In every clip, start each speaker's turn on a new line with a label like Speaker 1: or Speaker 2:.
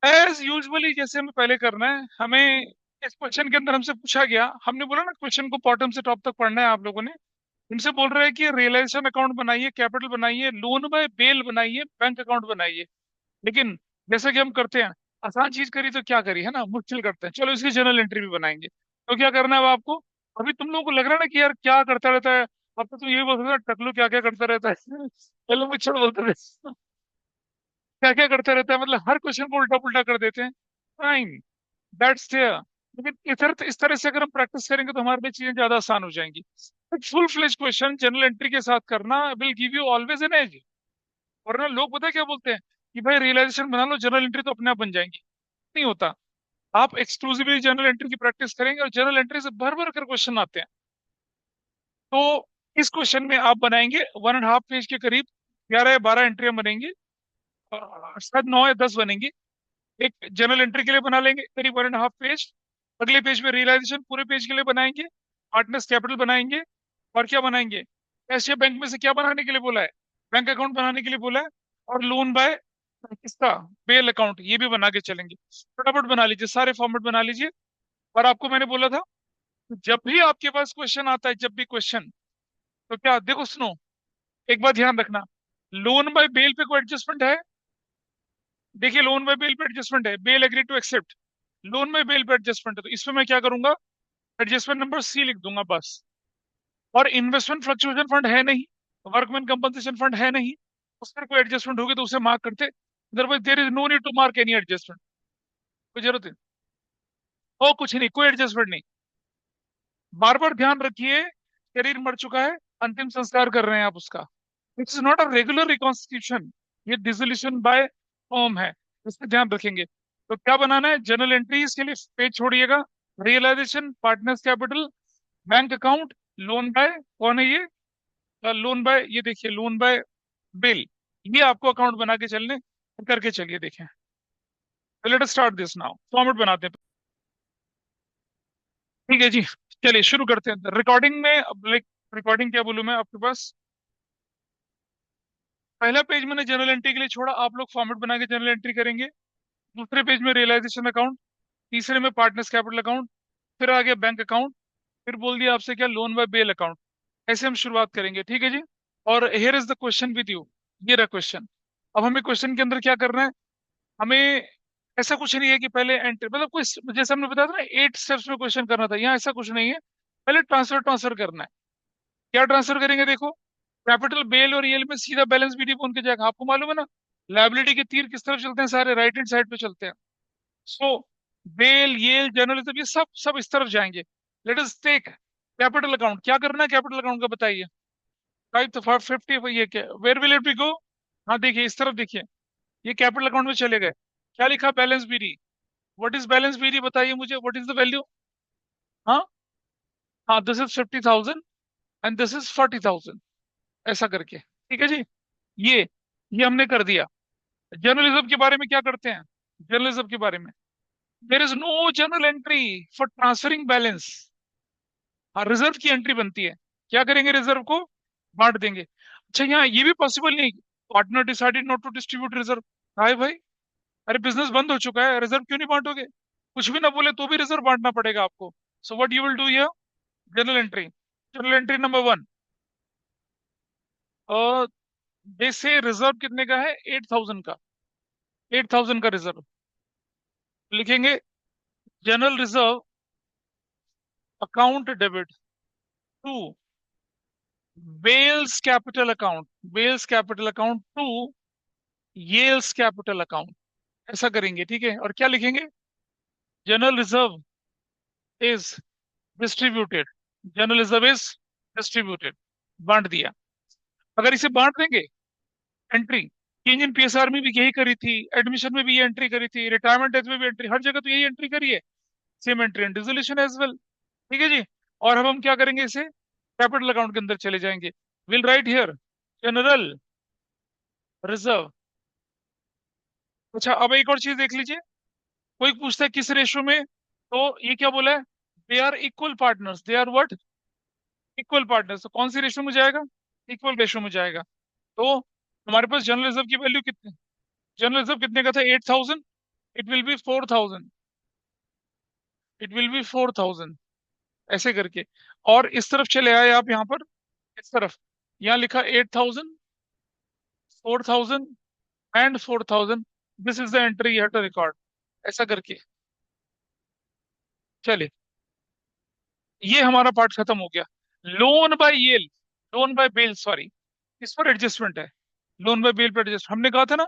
Speaker 1: As usually जैसे हमें पहले करना है, हमें इस क्वेश्चन के अंदर हमसे पूछा गया, हमने बोला ना क्वेश्चन को बॉटम से टॉप तक पढ़ना है आप लोगों ने। इनसे बोल रहे हैं कि रियलाइजेशन अकाउंट बनाइए, कैपिटल बनाइए, लोन बाय बेल बनाइए, बैंक अकाउंट बनाइए। लेकिन जैसे कि हम करते हैं, आसान चीज करी तो क्या करी है ना, मुश्किल करते हैं, चलो इसकी जर्नल एंट्री भी बनाएंगे। तो क्या करना है अब आपको? अभी तुम लोगों को लग रहा है ना कि यार क्या करता रहता है, अब तो तुम यही बोल रहे हो टकलू क्या क्या करता रहता है चलो मुझे बोलते रहते, क्या क्या करता रहता है, मतलब हर क्वेश्चन को उल्टा पुल्टा कर देते हैं। Fine, that's there. लेकिन इस तरह से अगर हम प्रैक्टिस करेंगे तो हमारे लिए चीजें ज्यादा आसान हो जाएंगी। Full fledge question journal entry के साथ करना will give you always an edge. वरना लोग पता है क्या बोलते हैं कि भाई रियलाइजेशन बना लो, जनरल एंट्री तो अपने आप बन जाएंगी। नहीं होता। आप एक्सक्लूसिवली जनरल एंट्री की प्रैक्टिस करेंगे और जनरल एंट्री से भर भर कर क्वेश्चन आते हैं। तो इस क्वेश्चन में आप बनाएंगे 1.5 पेज के करीब, 11 या 12 एंट्रियां बनेंगी, और शायद 9 या 10 बनेंगी। एक जनरल एंट्री के लिए बना लेंगे करीब 1.5 पेज। अगले पेज में रियलाइजेशन पूरे पेज के लिए बनाएंगे, पार्टनर्स कैपिटल बनाएंगे, और क्या बनाएंगे, कैशियर बैंक में से क्या बनाने के लिए बोला है, बैंक अकाउंट बनाने के लिए बोला है, और लोन बाय किसका, बेल अकाउंट, ये भी बना के चलेंगे। फटाफट बना लीजिए, सारे फॉर्मेट बना लीजिए। और आपको मैंने बोला था, जब भी आपके पास क्वेश्चन आता है, जब भी क्वेश्चन, तो क्या देखो सुनो, एक बात ध्यान रखना, लोन बाय बेल पे कोई एडजस्टमेंट है? देखिए लोन बाय बेल पे एडजस्टमेंट है, Bell agree to accept, loan में बेल पे एडजस्टमेंट है, तो इसमें मैं क्या करूंगा, एडजस्टमेंट नंबर सी लिख दूंगा बस। और इन्वेस्टमेंट फ्लक्चुएशन फंड है नहीं, वर्कमैन कंपनसेशन फंड है नहीं, उस पर कोई एडजस्टमेंट होगी तो उसे मार्क करते, otherwise there is no need to mark any adjustment. कोई जरूरत नहीं, हो कुछ नहीं, कोई एडजस्टमेंट नहीं। बार बार ध्यान रखिए, शरीर मर चुका है, अंतिम संस्कार कर रहे हैं आप उसका। It's not a regular reconstitution, ये डिसोल्यूशन बाय फॉर्म है, इसका ध्यान रखेंगे। तो क्या बनाना है, जनरल एंट्रीज के लिए पेज छोड़िएगा, realisation, partners capital, bank account, loan by, कौन है ये, लोन बाय, ये देखिए लोन बाय बिल, ये आपको अकाउंट बना के चलने, करके चलिए देखें। Let us start this now, format बनाते हैं। ठीक है जी, चलिए शुरू करते हैं रिकॉर्डिंग में। अब लाइक रिकॉर्डिंग क्या बोलूं मैं आपके पास, पहला पेज मैंने जनरल एंट्री के लिए छोड़ा, आप लोग फॉर्मेट बना के जनरल एंट्री करेंगे। दूसरे पेज में रियलाइजेशन अकाउंट, तीसरे में पार्टनर्स कैपिटल अकाउंट, फिर आ गया बैंक अकाउंट, फिर बोल दिया आपसे क्या, लोन बाय बेल अकाउंट। ऐसे हम शुरुआत करेंगे, ठीक है जी। और here is the question with you, ये रहा क्वेश्चन। अब हमें क्वेश्चन के अंदर क्या करना है, हमें ऐसा कुछ नहीं है कि पहले एंट्री, मतलब कोई, जैसे हमने बताया था ना 8 स्टेप्स में क्वेश्चन करना था, यहाँ ऐसा कुछ नहीं है। पहले ट्रांसफर ट्रांसफर करना है। क्या ट्रांसफर करेंगे देखो, कैपिटल बेल और यल में सीधा बैलेंस बीडी पे उनके जाएगा, आपको मालूम है ना, लायबिलिटी के तीर किस तरफ चलते हैं, सारे राइट हैंड साइड पे चलते हैं। सो बेल येल जर्नलिज्म ये सब सब इस तरफ जाएंगे। Let us take capital account, क्या करना है कैपिटल अकाउंट का बताइए। 550, ये क्या, where will it be go, हाँ देखिए इस तरफ देखिए, ये कैपिटल अकाउंट में चले गए। क्या लिखा, balance BD. What is balance BD बताइए मुझे, व्हाट इज द वैल्यू। हाँ, हाँ this is 50,000 and this is 40,000, ऐसा करके, ठीक है जी। ये हमने कर दिया। जर्नलिज्म के बारे में क्या करते हैं, जर्नलिज्म के बारे में, there is no journal entry for transferring balance. हाँ, रिजर्व की एंट्री बनती है। क्या करेंगे, रिजर्व को बांट देंगे। अच्छा यहाँ ये भी पॉसिबल नहीं, partner decided not to distribute reserve. Hi भाई, अरे बिजनेस बंद हो चुका है, रिजर्व क्यों नहीं बांटोगे, कुछ भी ना बोले तो भी रिजर्व बांटना पड़ेगा आपको। So what you will do here, general entry, general entry number 1, और जैसे रिजर्व कितने का है, 8,000 का, 8,000 का रिजर्व लिखेंगे। General reserve account debit to Vale's capital account, Vale's capital account to Yale's capital account, ऐसा करेंगे, ठीक है। और क्या लिखेंगे, general reserve is distributed, general reserve is distributed, बांट दिया। अगर इसे बांट देंगे, एंट्री चेंज इन पीएसआर में भी यही करी थी, एडमिशन में भी ये एंट्री करी थी, रिटायरमेंट एज में भी एंट्री, हर जगह तो यही एंट्री करी है, same entry and dissolution as well, ठीक है जी। और अब हम क्या करेंगे, इसे कैपिटल अकाउंट के अंदर चले जाएंगे। Will write here general reserve. अच्छा अब एक और चीज देख लीजिए, कोई पूछता है किस रेशो में, तो ये क्या बोला है, they are equal partners, they are what, equal partners, तो कौन सी रेशो में जाएगा, इक्वल रेशो में जाएगा। तो हमारे पास जनरल रिजर्व की वैल्यू कितनी, जनरल रिजर्व कितने का था, 8,000, it will be 4,000, it will be 4,000, ऐसे करके। और इस तरफ चले आए आप यहाँ पर, इस तरफ, यहाँ लिखा 8,000, 4,000 and 4,000, this is the entry you have to record, ऐसा करके। चलिए, ये हमारा पार्ट खत्म हो गया। Loan by Yale, loan by Bell, sorry, इस पर एडजस्टमेंट है। लोन बाय बेल पर एडजस्ट, हमने कहा था ना,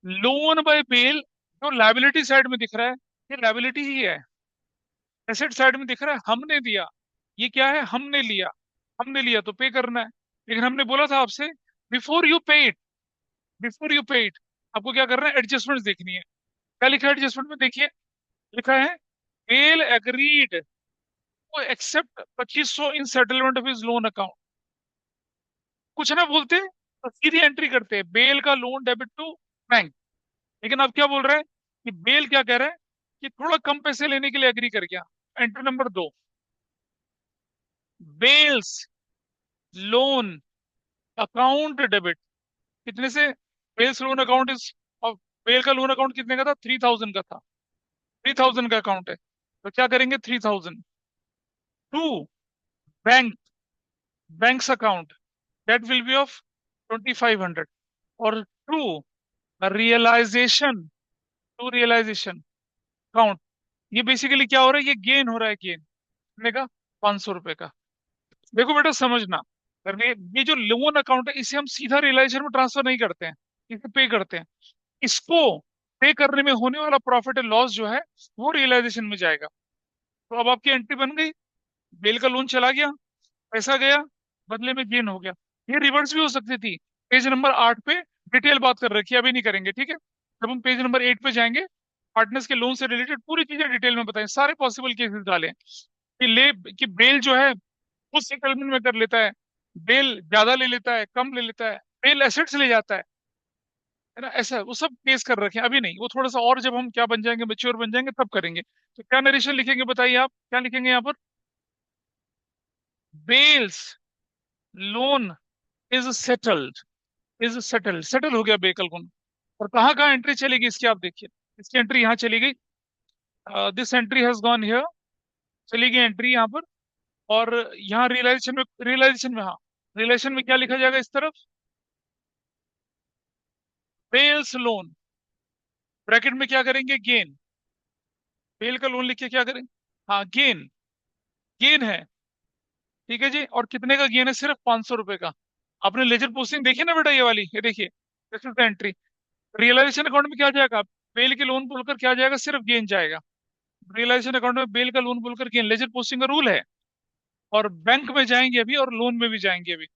Speaker 1: लोन बाय बेल जो लाइबिलिटी साइड में दिख रहा है, ये लाइबिलिटी ही है। एसेट साइड में दिख रहा है हमने दिया, ये क्या है, हमने लिया। हमने लिया तो पे करना है। लेकिन हमने बोला था आपसे, बिफोर यू पे इट, बिफोर यू पे इट, आपको क्या करना है, एडजस्टमेंट देखनी है। क्या लिखा है एडजस्टमेंट में, देखिए, लिखा है Bell agreed to accept 2500 in settlement of his loan account. कुछ ना बोलते तो सीधी एंट्री करते, बेल का लोन डेबिट टू बैंक। लेकिन अब क्या बोल रहा है कि बेल क्या कह रहा है कि थोड़ा कम पैसे लेने के लिए एग्री कर गया। Entry number 2, bells loan account debit, कितने से, बेल्स लोन अकाउंट इज, और बेल का लोन अकाउंट कितने का था, 3,000 का था, 3,000 का अकाउंट है, तो क्या करेंगे, 3,000 to bank, bank's account, that will be of 2,500, और to realisation, to realisation account, ये बेसिकली क्या हो रहा है, ये गेन हो रहा है, गेन कितने का, 500 रुपए का। देखो बेटा समझना, ये जो लोन अकाउंट है इसे हम सीधा रियलाइजेशन में ट्रांसफर नहीं करते हैं, इसे पे करते हैं। इसको पे करने में होने वाला प्रॉफिट एंड लॉस जो है वो रियलाइजेशन में जाएगा। तो अब आपकी एंट्री बन गई, बेल का लोन चला गया, पैसा गया, बदले में गेन हो गया। ये रिवर्स भी हो सकती थी। पेज नंबर 8 पे डिटेल बात कर रखी है, अभी नहीं करेंगे, ठीक है। जब हम पेज नंबर 8 पे जाएंगे, पार्टनर्स के लोन से रिलेटेड पूरी चीजें डिटेल में बताएं, सारे पॉसिबल केसेस डालें कि ले, कि बेल जो है उस सेटलमेंट में कर लेता है, बेल ज्यादा ले लेता है, कम ले लेता है, बेल एसेट्स ले जाता है ना, ऐसा वो सब केस कर रखे हैं, अभी नहीं, वो थोड़ा सा और जब हम क्या बन जाएंगे, मेच्योर बन जाएंगे तब करेंगे। तो क्या नरेशन लिखेंगे बताइए, आप क्या लिखेंगे यहाँ पर, Bell's loan is settled, is settled, settle हो गया बेकल कौन। और कहाँ कहाँ एंट्री चलेगी इसकी, आप देखिए, इसकी एंट्री यहाँ चली गई, this entry has gone here, चली गई एंट्री यहाँ पर। और यहाँ रियलाइजेशन में, रियलाइजेशन में, हाँ, रियलाइजेशन में क्या लिखा जाएगा इस तरफ, बेल्स लोन, ब्रैकेट में क्या करेंगे, गेन, बेल का लोन लिख के क्या करेंगे, हाँ गेन, गेन है, ठीक है जी। और कितने का गेन है, सिर्फ 500 रुपए का। आपने लेजर पोस्टिंग देखी ना बेटा, ये वाली, ये देखिए, this is the entry. Realisation account में क्या जाएगा, बेल के लोन बोलकर क्या जाएगा, सिर्फ गेन जाएगा। रियलाइजेशन अकाउंट में बेल का लोन बोलकर गेन, लेजर पोस्टिंग का रूल है। और बैंक में जाएंगे अभी, और लोन में भी जाएंगे अभी।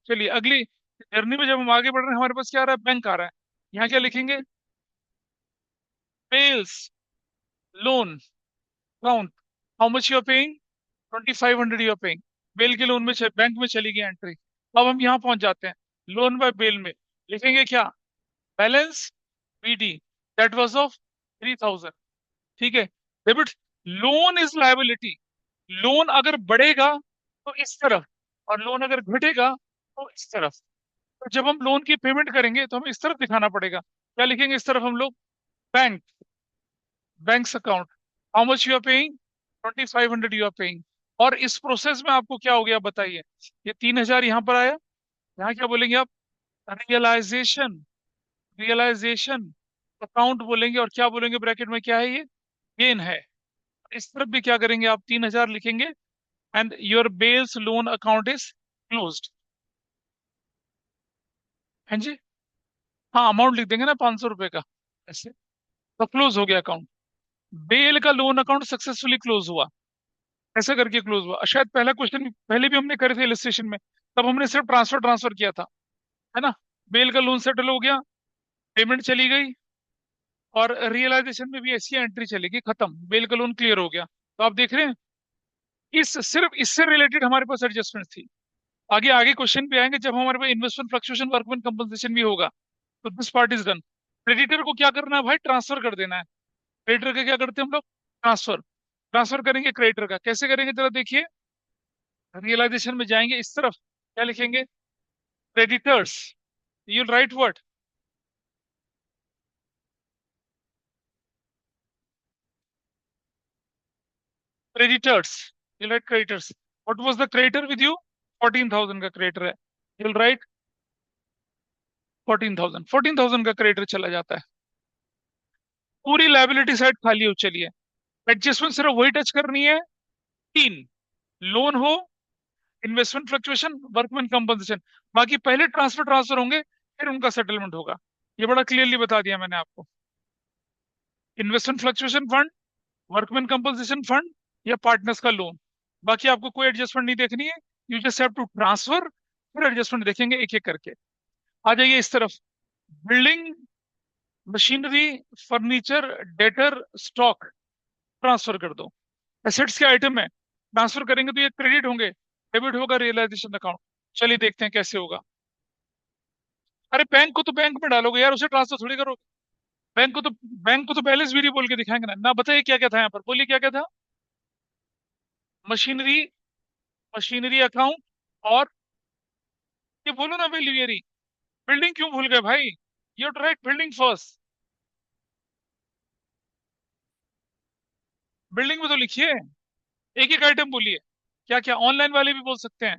Speaker 1: चलिए अगली जर्नी में जब हम आगे बढ़ रहे हैं, हमारे पास क्या आ रहा है, बैंक आ रहा है। यहाँ क्या लिखेंगे, Bell's loan account, how much you are paying, 2,500 you are paying. Bell के लोन में बैंक में चली गई एंट्री। अब हम यहाँ पहुंच जाते हैं, लोन बाय बेल में लिखेंगे क्या, balance BD, that was of 3,000, ठीक है। Debit, loan is liability, loan अगर बढ़ेगा तो इस तरफ, और लोन अगर घटेगा तो इस तरफ। तो जब हम लोन की पेमेंट करेंगे तो हमें इस तरफ दिखाना पड़ेगा, क्या लिखेंगे इस तरफ हम लोग, bank, bank's account, how much you are paying, 2,500 you are paying. और इस प्रोसेस में आपको क्या हो गया बताइए, ये 3,000 यहाँ पर आया, यहाँ क्या बोलेंगे आप, रियलाइजेशन, रियलाइजेशन अकाउंट बोलेंगे, और क्या बोलेंगे ब्रैकेट में, क्या है ये, गेन है। इस तरफ भी क्या करेंगे आप, 3,000 लिखेंगे, and your bells loan account is closed. हाँ जी, हाँ अमाउंट लिख देंगे ना, 500 रुपए का, ऐसे, तो क्लोज हो गया अकाउंट। बेल का लोन अकाउंट सक्सेसफुली क्लोज हुआ, ऐसा करके क्लोज हुआ। शायद पहला क्वेश्चन पहले भी हमने करे थे इलस्ट्रेशन में, तब हमने सिर्फ ट्रांसफर ट्रांसफर किया था, है ना। बेल का लोन सेटल हो गया, पेमेंट चली गई, और रियलाइजेशन में भी ऐसी एंट्री चलेगी, खत्म, बेल का लोन क्लियर हो गया। तो आप देख रहे हैं, इस सिर्फ इससे रिलेटेड हमारे पास एडजस्टमेंट थी। आगे आगे क्वेश्चन भी आएंगे जब हमारे पास इन्वेस्टमेंट फ्लक्चुएशन वर्कमैन कंपनसेशन भी होगा। तो this part is done. Creditor को क्या करना है भाई, ट्रांसफर कर देना है। क्रेडिटर का क्या करते हैं हम लोग, ट्रांसफर, ट्रांसफर करेंगे क्रेडिटर का, कैसे करेंगे जरा देखिए, रियलाइजेशन में जाएंगे, इस तरफ क्या लिखेंगे, creditors, you right what, creditors, you right creditors. What was the creditor with you? 14,000 का क्रेडिटर है, यू राइट 14,000 का क्रेडिटर चला जाता है। पूरी लाइबिलिटी साइड खाली हो चलिए। एडजस्टमेंट सिर्फ वही टच करनी है, तीन, लोन हो, इन्वेस्टमेंट फ्लक्चुएशन, वर्कमैन कंपनसेशन। बाकी पहले ट्रांसफर ट्रांसफर होंगे, फिर उनका सेटलमेंट होगा। ये बड़ा क्लियरली बता दिया मैंने आपको। Investment fluctuation fund, workman compensation fund, या पार्टनर्स का लोन। बाकी आपको कोई एडजस्टमेंट नहीं देखनी है, you just have to transfer, फिर एडजस्टमेंट देखेंगे एक एक करके। आ जाइए इस तरफ। Building, machinery, furniture, debtor, stock, transfer कर दो। एसेट्स के आइटम है, ट्रांसफर करेंगे तो ये क्रेडिट होंगे, डेबिट होगा रियलाइजेशन अकाउंट। चलिए देखते हैं कैसे होगा। अरे बैंक को तो बैंक में डालोगे यार, उसे ट्रांसफर थोड़ी करोगे। बैंक को तो बैलेंस भी नहीं बोल के दिखाएंगे ना। ना बताइए क्या क्या था यहाँ पर, बोलिए क्या क्या था। मशीनरी, मशीनरी अकाउंट, और ये बोलो ना वेल्यूरी। बिल्डिंग क्यों भूल गए भाई? You to write building first. Building में तो लिखिए, एक एक आइटम बोलिए। क्या क्या, ऑनलाइन वाले भी बोल सकते हैं।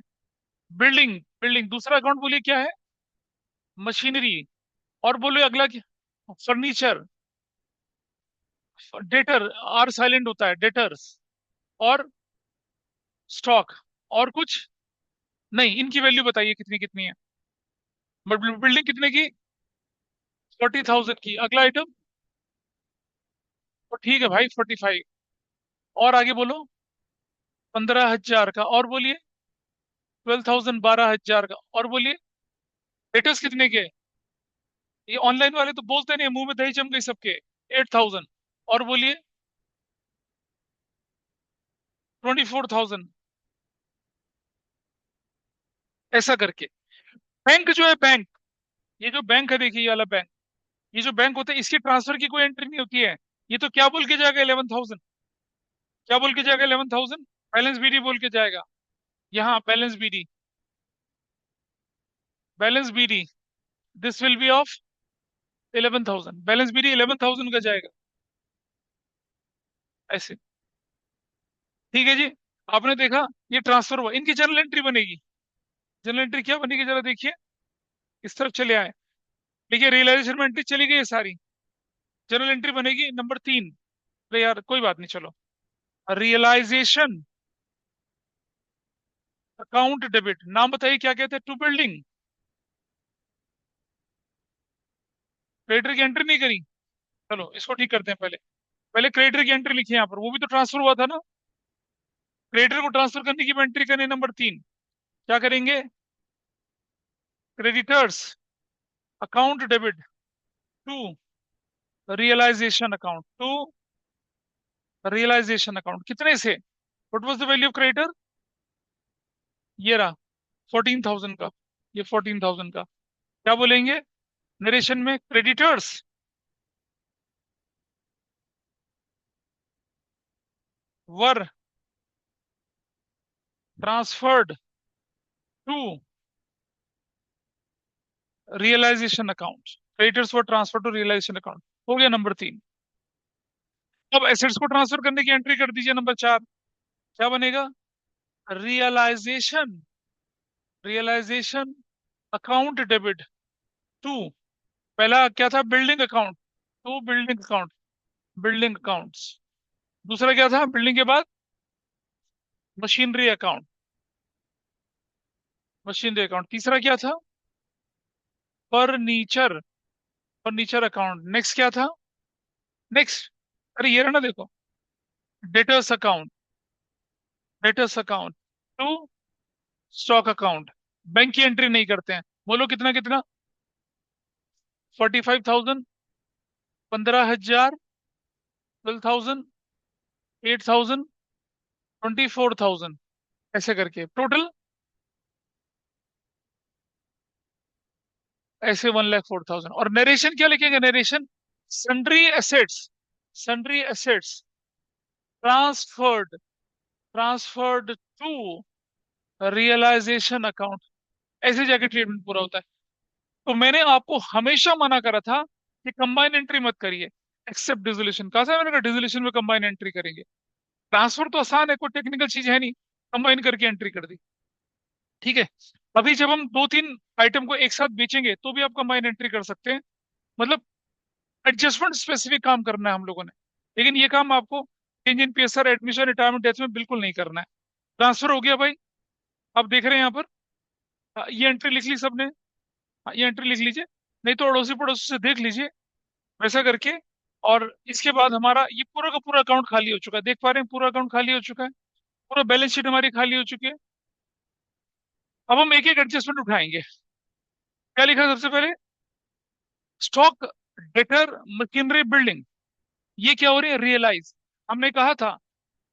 Speaker 1: बिल्डिंग, बिल्डिंग, दूसरा अकाउंट बोलिए क्या है? मशीनरी। और बोलो अगला क्या? फर्नीचर, डेटर, आर साइलेंट होता है, डेटर्स। और स्टॉक। और कुछ नहीं, इनकी वैल्यू बताइए कितनी कितनी है। बट बिल्डिंग कितने की? 40,000 की। अगला आइटम? तो ठीक है भाई, 45। और आगे बोलो। 15,000 का। और बोलिए। 12,000, 12,000 का। और बोलिए। डेटर्स कितने के? ये ऑनलाइन वाले तो बोलते नहीं, मुंह में दही जम गई सबके। 8,000। और बोलिए। 24,000। ऐसा करके। बैंक जो है, बैंक, ये जो बैंक है देखिए, ये वाला बैंक, ये जो बैंक होता है इसकी ट्रांसफर की कोई एंट्री नहीं होती है। ये तो क्या बोल के जाएगा? 11,000। क्या बोल के जाएगा? 11,000। बैलेंस बीडी बोल के जाएगा। यहाँ balance BD, balance BD, this will be of 11,000। Balance BD 11,000 का जाएगा, ऐसे। ठीक है जी। आपने देखा, ये ट्रांसफर हुआ, इनकी जर्नल एंट्री बनेगी। जर्नल एंट्री क्या बनेगी जरा देखिए, इस तरफ चले आए। देखिए रियलाइजेशन में एंट्री चली गई है सारी। जर्नल एंट्री बनेगी नंबर 3। अरे यार कोई बात नहीं, चलो। रियलाइजेशन अकाउंट डेबिट, नाम बताइए क्या कहते हैं? To building. क्रेडिटर की एंट्री नहीं करी। चलो इसको ठीक करते हैं पहले। पहले क्रेडिटर की एंट्री लिखिए यहाँ पर, वो भी तो ट्रांसफर हुआ था ना। क्रेडिटर को ट्रांसफर करने की एंट्री करनी है नंबर 3। क्या करेंगे? Creditors account debit to realisation account, to realisation account. कितने से? What was the value of creditor? ये रहा 14,000 का। ये 14,000 का। क्या बोलेंगे नरेशन में? Creditors were transferred to realisation account. Creditors were transfer to realisation account. हो गया नंबर 3। अब एसेट्स को ट्रांसफर करने की एंट्री कर दीजिए नंबर 4। क्या बनेगा? Realisation, realisation account debit to, पहला क्या था? Building account, to building account, building accounts. दूसरा क्या था बिल्डिंग के बाद? Machinery account, machinery account. तीसरा क्या था? Furniture, furniture account. नेक्स्ट क्या था? नेक्स्ट, अरे ये रहा ना देखो, debtors account, debtors account to stock account. Bank की एंट्री नहीं करते हैं। बोलो कितना कितना? 45,000, 15,000, 12,000, 8,000, 24,000। ऐसे करके टोटल ऐसे 1,04,000। और नरेशन क्या लिखेंगे? Narration sundry assets, sundry assets transferred, transferred to realisation account. ऐसे जाके ट्रीटमेंट पूरा होता है। तो मैंने आपको हमेशा मना करा था कि कंबाइन एंट्री मत करिए, एक्सेप्ट डिसोल्यूशन। कहा था मैंने कहा डिसोल्यूशन में कंबाइन एंट्री करेंगे। ट्रांसफर तो आसान है, कोई टेक्निकल चीज है नहीं, कंबाइन करके एंट्री कर दी। ठीक है। अभी जब हम दो तीन आइटम को एक साथ बेचेंगे तो भी आप कंबाइन एंट्री कर सकते हैं। मतलब एडजस्टमेंट स्पेसिफिक काम करना है हम लोगों ने। लेकिन ये काम आपको change in PSR, admission, retirement, death में बिल्कुल नहीं करना है। ट्रांसफर हो गया भाई, आप देख रहे हैं यहाँ पर। ये एंट्री लिख ली सबने। ये एंट्री लिख लीजिए, नहीं तो अड़ोसी पड़ोसी से देख लीजिए, वैसा करके। और इसके बाद हमारा ये पूरा का पूरा अकाउंट खाली हो चुका है, देख पा रहे हैं, पूरा अकाउंट खाली हो चुका है। पूरा बैलेंस शीट हमारी खाली हो चुकी है। अब हम एक एक एडजस्टमेंट उठाएंगे। क्या लिखा है सबसे पहले? Stock, debtor, machinery, building. ये क्या हो रही है? रियलाइज। हमने कहा था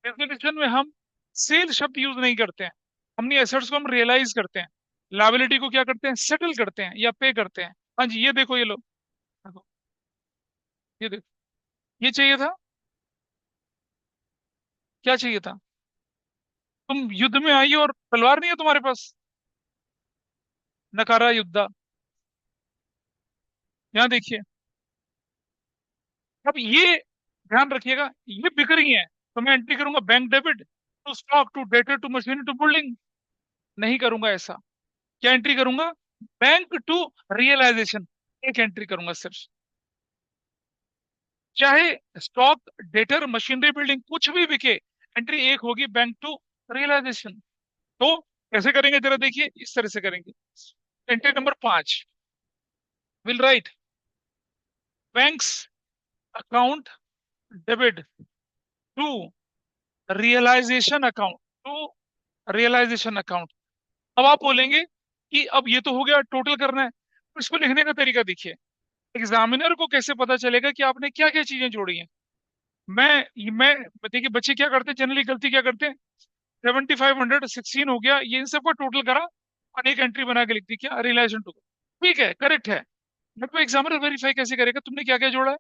Speaker 1: डेफिनेशन में हम सेल शब्द यूज नहीं करते हैं, हमने एसेट्स को हम रियलाइज करते हैं। लायबिलिटी को क्या करते हैं? सेटल करते हैं या पे करते हैं। हाँ जी, ये देखो, ये लो, देखो, ये देखो। ये चाहिए था? क्या चाहिए था? तुम युद्ध में आई हो और तलवार नहीं है तुम्हारे पास? नकारा युद्धा। यहाँ देखिए। अब ये ध्यान रखिएगा, ये बिक रही है तो मैं एंट्री करूंगा bank debit to stock to debtor to machinery to building. नहीं करूंगा ऐसा। क्या एंट्री करूंगा? बैंक टू रियलाइजेशन, एक एंट्री करूंगा सिर्फ। चाहे स्टॉक, डेटर, मशीनरी, बिल्डिंग कुछ भी बिके, एंट्री एक होगी, बैंक टू रियलाइजेशन। तो कैसे करेंगे जरा देखिए, इस तरह से करेंगे। Entry number 5, will write banks account debit to realisation account, to realisation account. अब आप बोलेंगे कि अब ये तो हो गया, टोटल करना है, तो इसको लिखने का तरीका देखिए। एग्जामिनर को कैसे पता चलेगा कि आपने क्या क्या चीजें जोड़ी हैं? मैं देखिए, बच्चे क्या करते हैं, जनरली गलती क्या करते हैं, 7516 हो गया, ये इन सबका टोटल करा और एक एंट्री बना के लिख दी, क्या रिलेशन टू। ठीक है, करेक्ट है। बट वो एग्जामिनर वेरीफाई कैसे करेगा तुमने क्या क्या जोड़ा है?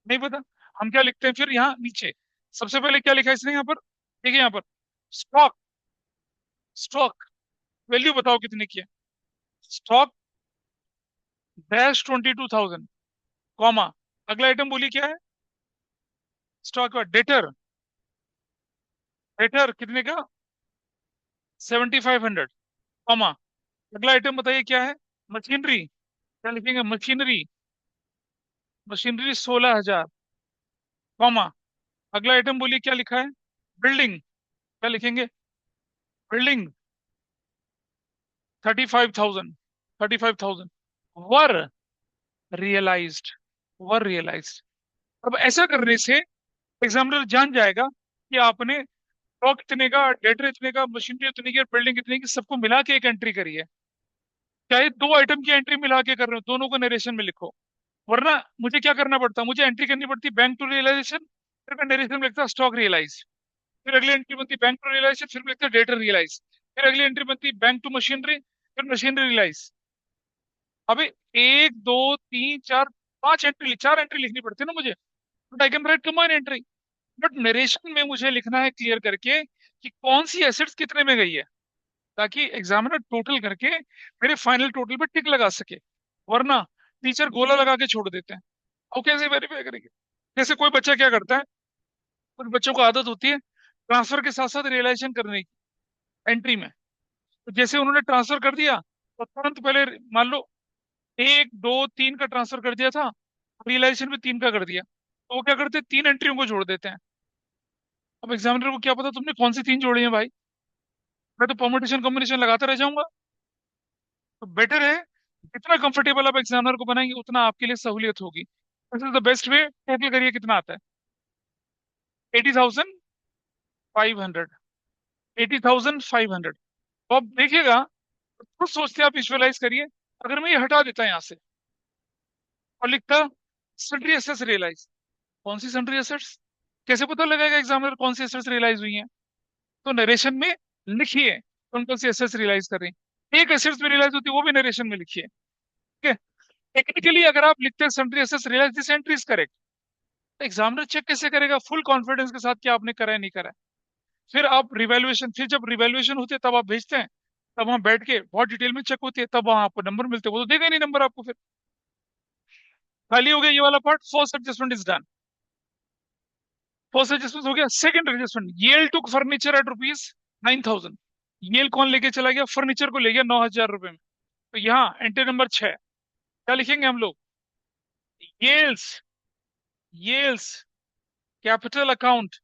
Speaker 1: नहीं पता। हम क्या लिखते हैं फिर यहाँ नीचे? सबसे पहले क्या लिखा है इसने यहाँ पर? देखिए यहाँ पर, स्टॉक, स्टॉक वैल्यू बताओ कितने की है। स्टॉक -22,000, कॉमा, अगला आइटम बोलिए क्या है? स्टॉक का डेटर, डेटर कितने का? 7500, कॉमा, अगला आइटम बताइए क्या है? मशीनरी, क्या लिखेंगे? मशीनरी, मशीनरी 16,000, कॉमा, अगला आइटम बोलिए क्या लिखा है? बिल्डिंग, क्या लिखेंगे? बिल्डिंग 35,000, 35,000। वर रियलाइज्ड, वर रियलाइज्ड। अब ऐसा करने से एग्जामिनर जान जाएगा कि आपने स्टॉक इतने का, डेटर इतने का, मशीनरी इतने की और बिल्डिंग इतने की, सबको मिला के एक एंट्री करी है। चाहे दो आइटम की एंट्री मिला के कर रहे हो, दोनों को नरेशन में लिखो। वरना मुझे क्या करना पड़ता, मुझे एंट्री करनी पड़ती बैंक टू रियलाइजेशन, फिर मैं नरेशन में लिखता स्टॉक रियलाइज। फिर अगली एंट्री बनती बैंक टू रियलाइजेशन, फिर मैं लिखता डेटर रियलाइज। फिर अगली एंट्री बनती बैंक टू मशीनरी, फिर मशीनरी रियलाइज। अबे, एक दो तीन चार, पांच एंट्री, चार एंट्री लिखनी पड़ती है ना मुझे, but I can write combine entry. But narration में मुझे लिखना है क्लियर करके कि कौन सी एसेट्स कितने में गई है, ताकि एग्जामिनर टोटल करके मेरे फाइनल टोटल पे टिक लगा सके। वरना टीचर गोला लगा के छोड़ देते हैं। और कैसे वेरीफाई करेंगे? जैसे कोई बच्चा क्या करता है, कुछ बच्चों को आदत होती है ट्रांसफर के साथ साथ रियलाइजेशन करने की एंट्री में। तो जैसे उन्होंने ट्रांसफर कर दिया तो तुरंत पहले, मान लो एक दो तीन का ट्रांसफर कर दिया था, रियलाइजेशन भी तीन का कर दिया, तो वो क्या करते हैं, तीन एंट्रियों को जोड़ देते हैं। अब एग्जामिनर को क्या पता तुमने कौन सी तीन जोड़ी है भाई? मैं तो परमुटेशन कॉम्बिनेशन लगाता रह जाऊंगा। तो बेटर है, जितना कंफर्टेबल आप एग्जामिनर को बनाएंगे उतना आपके लिए सहूलियत होगी। This is the best way. Total करिए कितना आता है? 80,500, 80,500। तो अब देखिएगा, खुद सोचते आप, विजुअलाइज करिए, अगर मैं ये हटा देता यहाँ से और लिखता सन्ड्री एसेट्स रियलाइज। कौन सी सन्ड्री एसेट्स? कैसे पता लगाएगा एग्जामिनर कौन सी एसेट्स रियलाइज हुई हैं? तो नरेशन में लिखिए कौन कौन सी एसेट्स रियलाइज कर रही हैं। एक एसेट्स में रियलाइज होती है वो भी नरेशन में लिखिए। ठीक है। टेक्निकली अगर आप लिखते हैं sundry assets realise, this entry is correct, तो एग्जामिनर चेक कैसे करेगा फुल कॉन्फिडेंस के साथ कि आपने करा है नहीं करा है? फिर आप रिवैल्यूएशन, फिर जब रिवैल्यूएशन होती है तब आप भेजते हैं, तब वहां बैठ के बहुत डिटेल में चेक होती है, तब वहां आपको नंबर मिलते हैं, वो तो देगा ही नहीं नंबर आपको फिर। खाली हो गया ये वाला part, first adjustment is done. First adjustment हो गया। सेकंड एडजस्टमेंट, येल टुक फर्नीचर एट रुपीज 9,000। येल कौन लेके चला गया? फर्नीचर को ले गया 9,000 रुपए में। तो यहाँ एंट्री नंबर 6 क्या लिखेंगे हम लोग? येल्स, येल्स capital account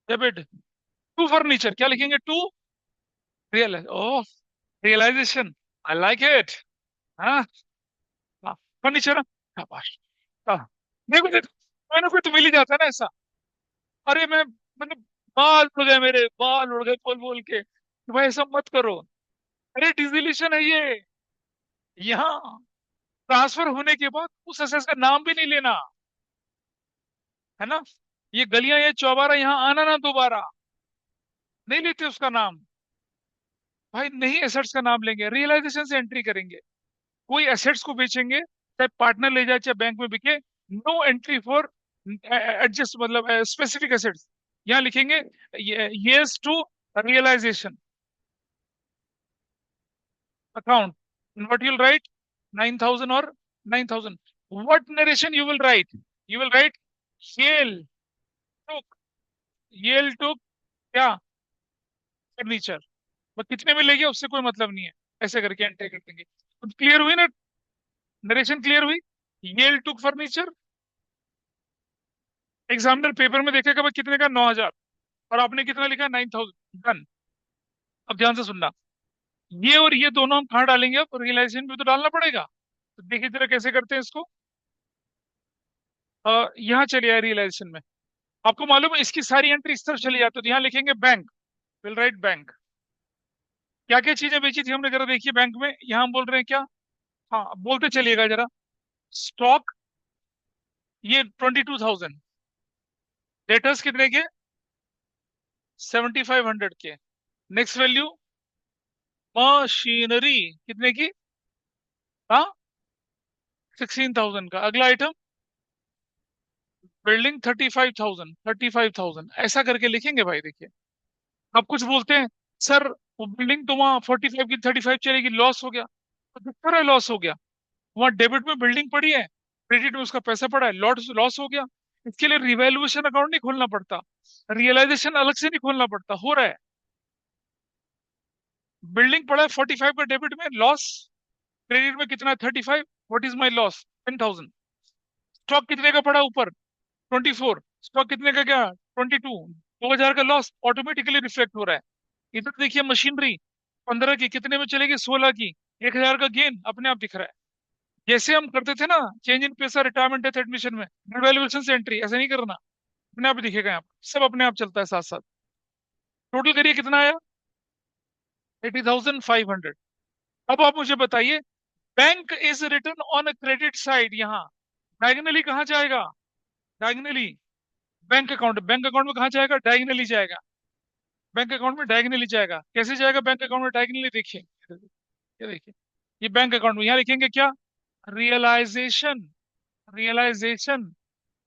Speaker 1: debit to furniture, क्या लिखेंगे? To real, oh, realisation, I like it. हाँ, फर्नीचर, शाबाश। हाँ, देखो देखो, कोई ना कोई तो मिल ही जाता है ना ऐसा। अरे मैं मतलब बाल उड़ गए, मेरे बाल उड़ गए बोल बोल के कि भाई ऐसा मत करो। अरे डिसोल्यूशन है ये। यहाँ ट्रांसफर होने के बाद उस एसएस का नाम भी नहीं लेना, है ना। ये गलियां, ये चौबारा, यहाँ आना ना दोबारा, नहीं लेते उसका नाम। भाई नहीं एसेट्स का नाम लेंगे, रियलाइजेशन से एंट्री करेंगे। कोई एसेट्स को बेचेंगे, चाहे पार्टनर ले जाए चाहे बैंक में बिके, नो एंट्री फॉर एडजस्ट, मतलब स्पेसिफिक एसेट्स। यहाँ लिखेंगे yes to realisation account. And what you'll write? 9,000 or 9,000. What narration you will write? You will write Yale took, Yale took क्या? फर्नीचर। वो कितने में ले गया उससे कोई मतलब नहीं है, ऐसे करके एंटर कर देंगे। तो क्लियर हुई ना, नरेशन क्लियर हुई। येल टुक फर्नीचर, एग्जामिनर पेपर में देखेगा भाई कितने का? 9,000, और आपने कितना लिखा? 9,000। डन। अब ध्यान से सुनना, ये और ये दोनों हम कहाँ डालेंगे? अब रियलाइजेशन में तो डालना पड़ेगा। तो देखिए जरा कैसे करते हैं इसको। यहाँ चलिए आए रियलाइजेशन में। आपको मालूम है इसकी सारी एंट्री इस तरफ चली जाती है, तो यहाँ लिखेंगे बैंक, विल राइट बैंक। क्या क्या चीजें बेची थी हमने, जरा देखिए बैंक में। यहाँ हम बोल रहे हैं क्या? हाँ, बोलते चलिएगा जरा। स्टॉक ये 22,000, डेटर्स कितने के? 7,500 के। नेक्स्ट वैल्यू मशीनरी कितने की? हाँ, 16,000 का। अगला आइटम बिल्डिंग 35,000, ऐसा करके लिखेंगे भाई। देखिए अब कुछ बोलते हैं, सर वो बिल्डिंग तो वहाँ 45 की 35 चलेगी, लॉस हो गया। तो दिख तो रहा है लॉस हो गया, वहां डेबिट में बिल्डिंग पड़ी है, क्रेडिट में उसका पैसा पड़ा है, लॉस लॉस हो गया। इसके लिए रिवैल्यूएशन अकाउंट नहीं खोलना पड़ता, रियलाइजेशन अलग से नहीं खोलना पड़ता, हो रहा है। बिल्डिंग पड़ा है 45 का डेबिट में, लॉस। क्रेडिट में कितना है? 35। What is my loss? 10,000। Stock कितने का पड़ा ऊपर? 24। स्टॉक कितने का क्या? 22। 2,000 का लॉस ऑटोमेटिकली रिफ्लेक्ट हो रहा है। इधर देखिए मशीनरी 15 की, कितने में चलेगी? 16 की। 1,000 का गेन अपने आप दिख रहा है। जैसे हम करते थे ना चेंज इन पैसा, रिटायरमेंट डेथ एडमिशन में, वैल्यूएशन से एंट्री, ऐसा नहीं करना, अपने आप ही दिखेगा यहाँ पे। सब अपने आप चलता है साथ साथ। टोटल करिए कितना आया? 80,500। अब आप मुझे बताइए, bank is return on a credit side, यहाँ डायगनली कहाँ जाएगा? डायगनली बैंक अकाउंट में कहाँ जाएगा? डायगनली जाएगा। बैंक अकाउंट में डायगनली जाएगा। कैसे जाएगा बैंक अकाउंट में डायगनली? देखिए, ये देखिए, ये बैंक अकाउंट में, यहाँ लिखेंगे क्या? रियलाइजेशन, रियलाइजेशन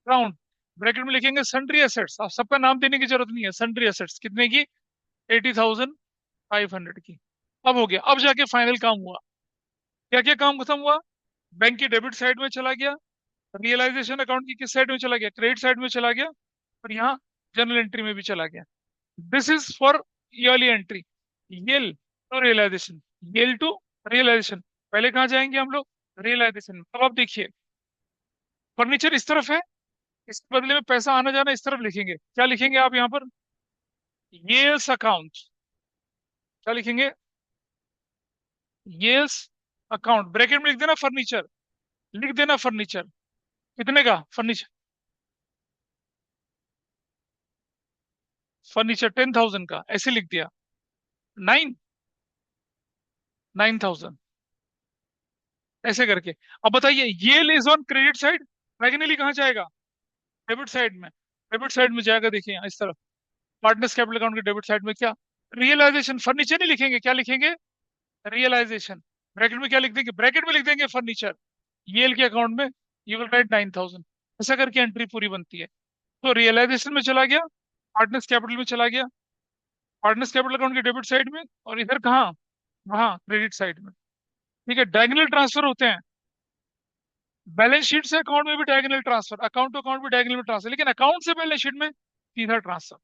Speaker 1: अकाउंट, ब्रैकेट में लिखेंगे सन्ड्री एसेट्स। आप सबका नाम देने की जरूरत नहीं है। सन्ड्री एसेट्स कितने की? 80,500 की। अब हो गया, अब जाके फाइनल काम हुआ। क्या क्या काम खत्म हुआ? बैंक की डेबिट साइड में चला गया, रियलाइजेशन अकाउंट की किस साइड में चला गया? क्रेडिट साइड में चला गया, और यहाँ जनरल एंट्री में भी चला गया। This is for yearly entry. Yale to realisation, Yale to realisation. पहले कहाँ जाएंगे हम लोग? रियलाइजेशन में। अब आप देखिए, फर्नीचर इस तरफ है, इसके बदले में पैसा आना जाना इस तरफ लिखेंगे। क्या लिखेंगे आप यहाँ पर? येल्स अकाउंट। क्या लिखेंगे? येल्स अकाउंट, ब्रैकेट में लिख देना फर्नीचर, लिख देना फर्नीचर। कितने का फर्नीचर? फर्नीचर 10,000 का, ऐसे लिख दिया। 9,000 ऐसे करके। अब बताइए, ये लेज ऑन क्रेडिट साइड, डायगोनली कहाँ जाएगा? डेबिट साइड में। डेबिट साइड में जाएगा, देखिए यहाँ इस तरफ, पार्टनर्स कैपिटल अकाउंट के डेबिट साइड में क्या? रियलाइजेशन। फर्नीचर नहीं लिखेंगे, क्या लिखेंगे? रियलाइजेशन। ब्रैकेट में क्या लिख देंगे? ब्रैकेट में लिख देंगे फर्नीचर। येल के अकाउंट में यू विल राइट 9,000। ऐसा करके एंट्री पूरी बनती है। तो रियलाइजेशन में चला गया, पार्टनर्स कैपिटल में चला गया, पार्टनर्स कैपिटल अकाउंट के डेबिट साइड में, और इधर कहाँ? वहाँ क्रेडिट साइड में। ठीक है, डायगोनल ट्रांसफर होते हैं। बैलेंस शीट से अकाउंट में भी diagonal transfer, account to account भी डायगोनल में ट्रांसफर, लेकिन अकाउंट से बैलेंस शीट में सीधा ट्रांसफर,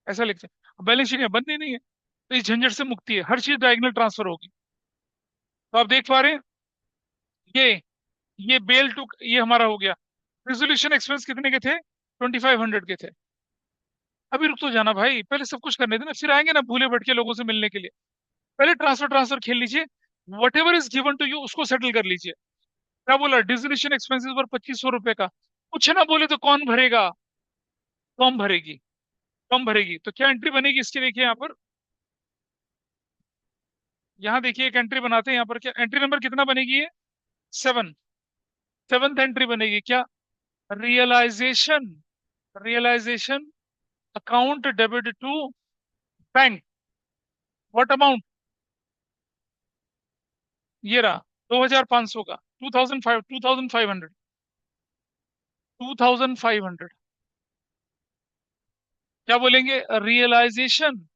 Speaker 1: ऐसा लिखते हैं। बैलेंस शीट में बंद ही नहीं है, तो इस झंझट से मुक्ति है, हर चीज डायगोनल ट्रांसफर होगी। तो आप देख पा रहे हैं, ये ये बेल टू ये हमारा हो गया। रेजोल्यूशन एक्सपेंस कितने के थे? 2500 के थे। अभी रुक तो जाना भाई, पहले सब कुछ करने देना, फिर आएंगे ना भूले भटके लोगों से मिलने के लिए। पहले ट्रांसफर ट्रांसफर खेल लीजिए, whatever is given to you उसको सेटल कर लीजिए। क्या बोला? डिजोल्यूशन एक्सपेंसेस पर 2500 रुपए का, कुछ ना बोले तो कौन भरेगा? कौन भरेगी? कम भरेगी तो क्या एंट्री बनेगी इसकी? देखिए यहाँ पर, यहाँ देखिए एक एंट्री बनाते हैं यहाँ पर, क्या एंट्री नंबर कितना बनेगी ये? 7। सेवंथ एंट्री बनेगी क्या? Realisation, realisation account debit to bank. What amount? ये रहा 2500 का, 2500, 2500। क्या बोलेंगे? Realisation,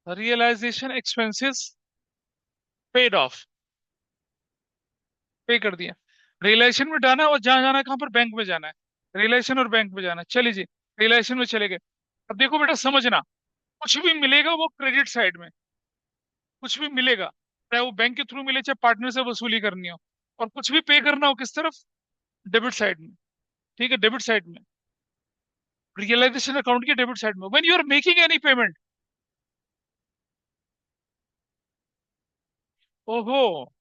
Speaker 1: realisation expenses paid off, pay कर दिया। रियलाइजेशन में जाना है, और जहां जाना है कहां पर? बैंक में जाना है। रियलाइजेशन और बैंक में जाना है, चलिए जी। रियलाइजेशन में चले गए। अब देखो बेटा समझना, कुछ भी मिलेगा वो क्रेडिट साइड में, कुछ भी मिलेगा, चाहे वो बैंक के थ्रू मिले, चाहे पार्टनर से वसूली करनी हो, और कुछ भी पे करना हो किस तरफ? डेबिट साइड में। ठीक है, डेबिट साइड में, रियलाइजेशन अकाउंट के डेबिट साइड में, when you are making any payment. ओहो,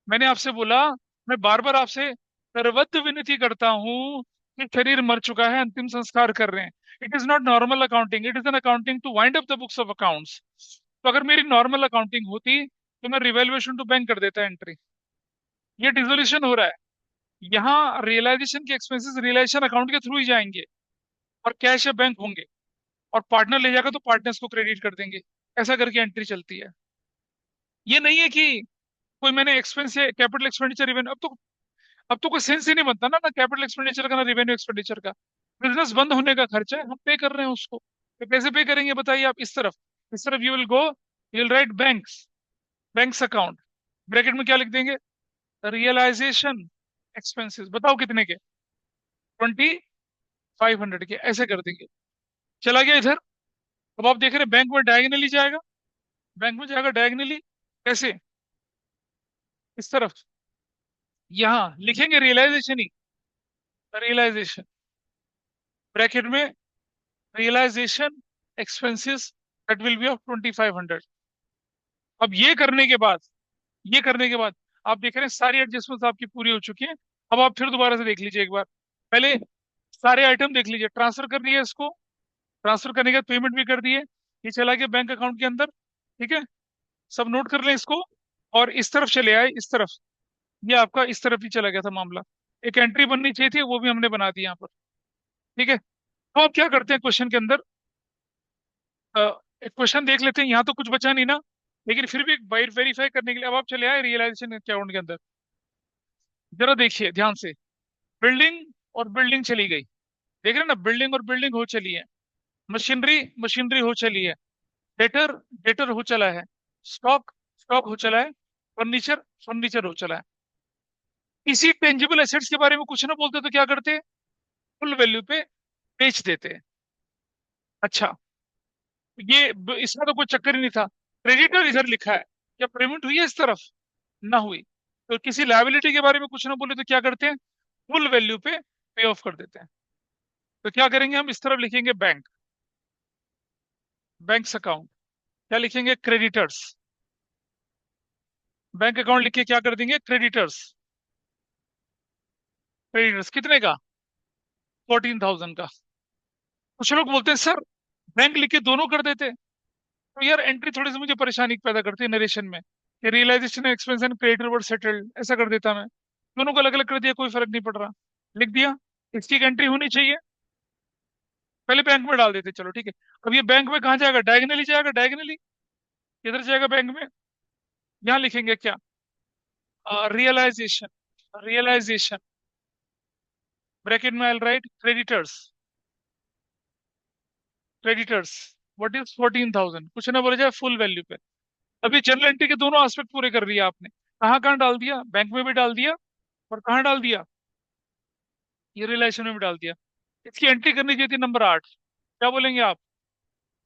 Speaker 1: मैंने आपसे बोला, मैं बार बार आपसे करवत विनती करता हूँ कि शरीर मर चुका है, अंतिम संस्कार कर रहे हैं। It is not normal accounting, it is an accounting to wind up the books of accounts. तो अगर मेरी नॉर्मल अकाउंटिंग होती तो मैं रिवेल्युएशन टू बैंक कर देता एंट्री। ये डिसोल्यूशन हो रहा है, यहाँ रियलाइजेशन के एक्सपेंसेस रियलाइजेशन अकाउंट के थ्रू ही जाएंगे, और कैश या बैंक होंगे, और पार्टनर ले जाएगा तो पार्टनर्स को क्रेडिट कर देंगे। ऐसा करके एंट्री चलती है। ये नहीं है कि कोई मैंने एक्सपेंस या कैपिटल एक्सपेंडिचर इवेंट, अब तो कोई सेंस ही नहीं बनता ना, ना कैपिटल एक्सपेंडिचर का ना रेवेन्यू एक्सपेंडिचर का। बिजनेस बंद होने का खर्चा है, हम पे कर रहे हैं उसको, तो कैसे पे करेंगे बताइए आप? इस तरफ you will go, you will write banks, banks account, bracket में क्या लिख देंगे? रियलाइजेशन एक्सपेंसेस, बताओ कितने के? 2500 के, ऐसे कर देंगे। चला गया इधर। अब आप देख रहे हैं बैंक में डायगनली जाएगा, बैंक में जाएगा डायगनली, कैसे? इस तरफ, यहाँ लिखेंगे रियलाइजेशन ही, रियलाइजेशन, ब्रैकेट में realisation expenses that will be of 2500। अब ये करने के बाद आप देख रहे हैं सारी एडजस्टमेंट्स आपकी पूरी हो चुकी है। अब आप फिर दोबारा से देख लीजिए एक बार, पहले सारे आइटम देख लीजिए। ट्रांसफर कर दिए इसको, ट्रांसफर करने के बाद पेमेंट भी कर दिए, ये चला गया बैंक अकाउंट के अंदर। ठीक है, सब नोट कर लें इसको। और इस तरफ चले आए, इस तरफ, ये आपका इस तरफ ही चला गया था मामला। एक एंट्री बननी चाहिए थी, वो भी हमने बना दी यहाँ पर। ठीक है, तो आप क्या करते हैं क्वेश्चन के अंदर, अ, एक क्वेश्चन देख लेते हैं, यहाँ तो कुछ बचा नहीं ना, लेकिन फिर भी वेरीफाई करने के लिए अब आप चले आए रियलाइजेशन अकाउंट के अंदर। जरा देखिए ध्यान से, बिल्डिंग और बिल्डिंग चली गई, देख रहे हैं ना, बिल्डिंग और बिल्डिंग हो चली है, मशीनरी मशीनरी हो चली है, डेटर डेटर हो चला है, स्टॉक स्टॉक हो चला है, फर्नीचर फर्नीचर हो चला है। इसी टेंजिबल एसेट्स के बारे में कुछ ना बोलते तो क्या करते? फुल वैल्यू पे बेच देते। अच्छा, इसमें तो कोई चक्कर ही नहीं था। क्रेडिटर इधर लिखा है, क्या पेमेंट हुई है इस तरफ? ना हुई। तो किसी लायबिलिटी के बारे में कुछ ना बोले तो क्या करते हैं? फुल वैल्यू पे पे ऑफ कर देते हैं। तो क्या करेंगे हम? इस तरफ लिखेंगे बैंक, बैंक्स अकाउंट। क्या लिखेंगे? क्रेडिटर्स। बैंक अकाउंट लिख के क्या कर देंगे? क्रेडिटर्स। क्रेडिटर्स कितने का? 14,000 का। कुछ लोग बोलते हैं सर बैंक लिख के दोनों कर देते, तो यार एंट्री थोड़ी सी मुझे परेशानी पैदा करती है नरेशन में, कि realisation expense and creditor were settled, ऐसा कर देता मैं। दोनों को अलग अलग कर दिया, कोई फर्क नहीं पड़ रहा, लिख दिया। इसकी एक एंट्री होनी चाहिए, पहले बैंक में डाल देते, चलो ठीक है। अब ये बैंक में कहाँ जाएगा? डायगनली जाएगा, डायगनली किधर जाएगा बैंक में? यहाँ लिखेंगे क्या? रियलाइजेशन, रियलाइजेशन, ब्रैकेट में I write creditors, creditors, what is 14,000, कुछ ना बोले जाए फुल वैल्यू पे। अभी जनरल एंट्री के दोनों एस्पेक्ट पूरे कर लिया आपने। कहाँ कहाँ डाल दिया? बैंक में भी डाल दिया, और कहाँ डाल दिया? ये रिलेशन में भी डाल दिया। इसकी एंट्री करनी चाहिए थी नंबर 8। क्या बोलेंगे आप?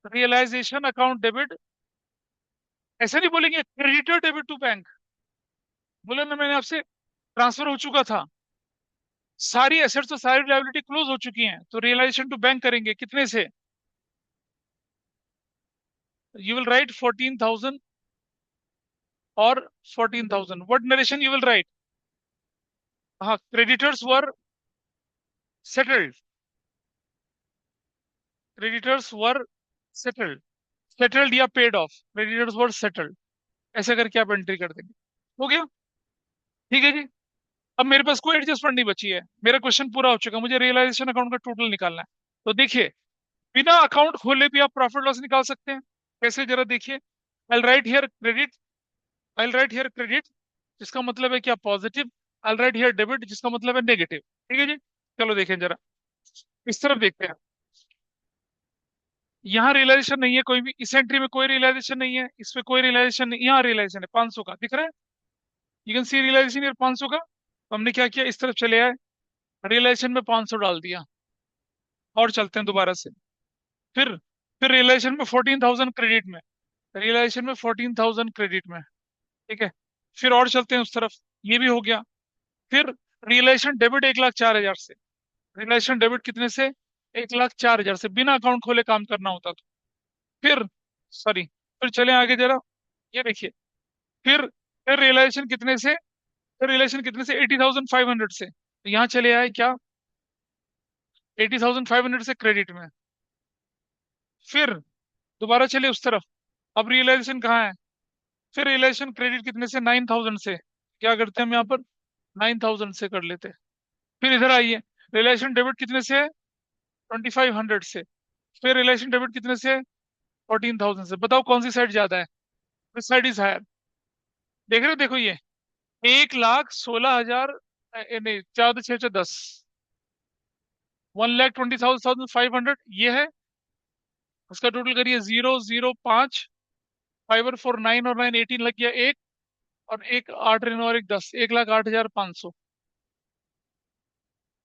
Speaker 1: Realisation account debit. ऐसे नहीं बोलेंगे क्रेडिटर डेबिट टू बैंक। बोले ना मैंने आपसे, ट्रांसफर हो चुका था, सारी एसेट्स और सारी लायबिलिटी क्लोज हो चुकी हैं, तो रियलाइजेशन टू बैंक करेंगे कितने से? यू विल राइट 14,000 और 14,000। What narration you will right? हाँ, क्रेडिटर्स वर सेटल्ड। क्रेडिटर्स वर सेटल्ड। सेटल्ड या paid of, creditors were settled. ऐसे करके आप एंट्री कर देंगे। हो गया। ठीक है जी। अब मेरे पास कोई एडजस्टमेंट नहीं बची है, मेरा क्वेश्चन पूरा हो चुका है, मुझे रियलाइजेशन अकाउंट का टोटल निकालना है। तो देखिए, बिना अकाउंट खोले भी आप प्रॉफिट लॉस निकाल सकते हैं। कैसे, जरा देखिए। I write here credit. I write here credit जिसका मतलब है क्या, positive. I write here debit जिसका मतलब है नेगेटिव। ठीक है जी। चलो देखें जरा, इस तरफ देखते हैं। यहाँ रियलाइजेशन नहीं है कोई भी, इस एंट्री में कोई रियलाइजेशन नहीं है, इस पे कोई रियलाइजेशन नहीं, यहाँ रियलाइजेशन है 500 का, दिख रहा है? यू कैन सी रियलाइजेशन यार 500 का। तो हमने क्या किया, इस तरफ चले आए, रियलाइजेशन में 500 डाल दिया। और चलते हैं दोबारा से। फिर फिर रियलाइजेशन में 14,000 क्रेडिट में। रियलाइजेशन में 14,000 क्रेडिट में। ठीक है। फिर और चलते हैं उस तरफ। ये भी हो गया। फिर रियलाइजेशन डेबिट 1,04,000 से। रियलाइजेशन डेबिट कितने से? 1,04,000 से, बिना अकाउंट खोले काम करना होता तो। फिर सॉरी, फिर चले आगे जरा। ये देखिए। फिर रियलाइजेशन कितने से? फिर रियलाइजेशन कितने से? 80,500 से। तो यहाँ चले आए क्या, 80,500 से क्रेडिट में। फिर दोबारा चले उस तरफ। अब रियलाइजेशन कहाँ है? फिर रियलाइजेशन क्रेडिट कितने से? 9,000 से। क्या करते हैं हम यहाँ पर, 9,000 से कर लेते हैं। फिर इधर आइए, रियलाइजेशन डेबिट कितने से है? 2,500 से। फिर रियलाइजेशन डेबिट कितने से है? 14,000 से। बताओ कौन सी साइड ज्यादा है? This side is higher. देख रहे हो, देखो ये 1,16,000, नहीं, 4 6 10, 1,20,500 ये है। उसका टोटल करिए, 0 0 5, 5 और 4 9, और 9 18 लग गया एक। और एक 8 ऋण और एक 10, 1,08,500।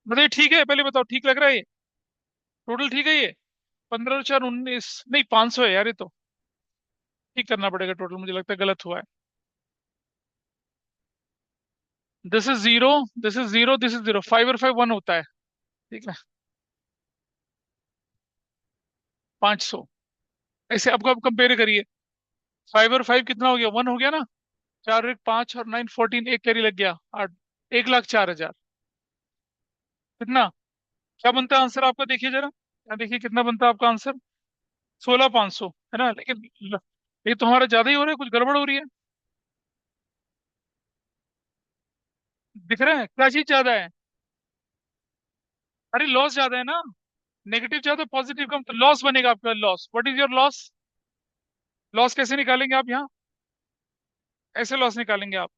Speaker 1: बताइए ठीक है, पहले बताओ ठीक लग रहा है ये? टोटल ठीक है ये? 15 और 4 19, नहीं 500 है यार ये तो। ठीक करना पड़ेगा टोटल, मुझे लगता है गलत हुआ है। This is zero, this is zero, this is zero, 5 और 5 1 होता है। ठीक है। 500। ऐसे आपको आप कंपेयर करिए। 5 और 5 कितना हो गया, 1 हो गया ना। 4 और 1 5 और 9 14, एक कैरी लग गया 8। 1,04,000। कितना? क्या बनता है आंसर आपका, देखिए जरा, क्या देखिए कितना बनता है आपका आंसर? 16,500 है ना, लेकिन ये तो हमारा ज्यादा ही हो रहा है, कुछ गड़बड़ हो रही है। दिख रहा है क्या चीज ज्यादा है? अरे लॉस ज्यादा है ना। नेगेटिव ज्यादा, पॉजिटिव कम, तो लॉस बनेगा आपका। Loss, what is your loss? Loss कैसे निकालेंगे आप यहाँ? ऐसे लॉस निकालेंगे आप।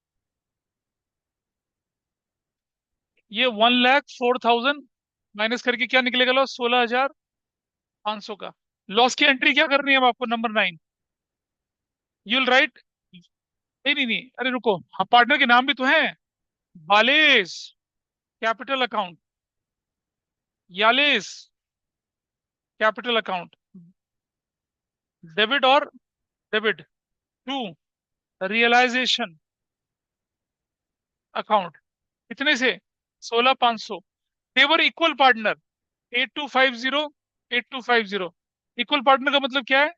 Speaker 1: ये 1,04,000 माइनस करके क्या निकलेगा लॉस? 16,500 का। लॉस की एंट्री क्या करनी है अब आपको, नंबर 9। यू विल राइट, नहीं नहीं नहीं, अरे रुको, हाँ पार्टनर के नाम भी तो है। बालेस कैपिटल अकाउंट, यालेस कैपिटल अकाउंट, डेबिट और डेबिट टू रियलाइजेशन अकाउंट। कितने से? 16,500। देवर इक्वल पार्टनर, 8250, 8250। इक्वल पार्टनर का मतलब क्या है?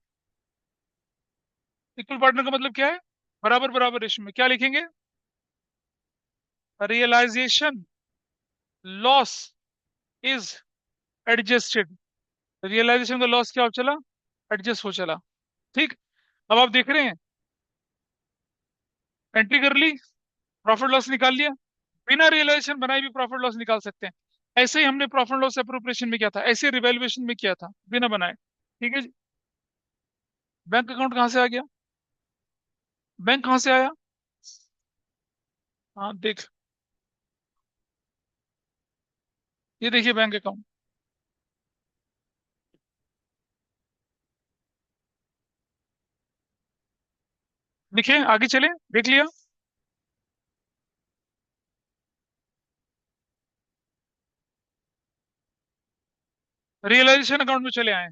Speaker 1: इक्वल पार्टनर का मतलब क्या है? बराबर बराबर रेशो में। क्या लिखेंगे? Realisation loss is adjusted. Realisation का लॉस क्या हो चला? एडजस्ट हो चला। ठीक। अब आप देख रहे हैं, एंट्री कर ली, प्रॉफिट लॉस निकाल लिया। बिना रियलाइजेशन बनाए भी प्रॉफिट लॉस निकाल सकते हैं। ऐसे ही हमने प्रॉफिट लॉस अप्रोप्रिएशन में किया था, ऐसे रिवैल्यूएशन में किया था, बिना बनाए। ठीक है जी। बैंक अकाउंट कहाँ से आ गया? बैंक कहाँ से आया? हाँ देख, ये देखिए बैंक अकाउंट। लिखे, आगे चले, देख लिया। रियलाइजेशन अकाउंट में चले आए।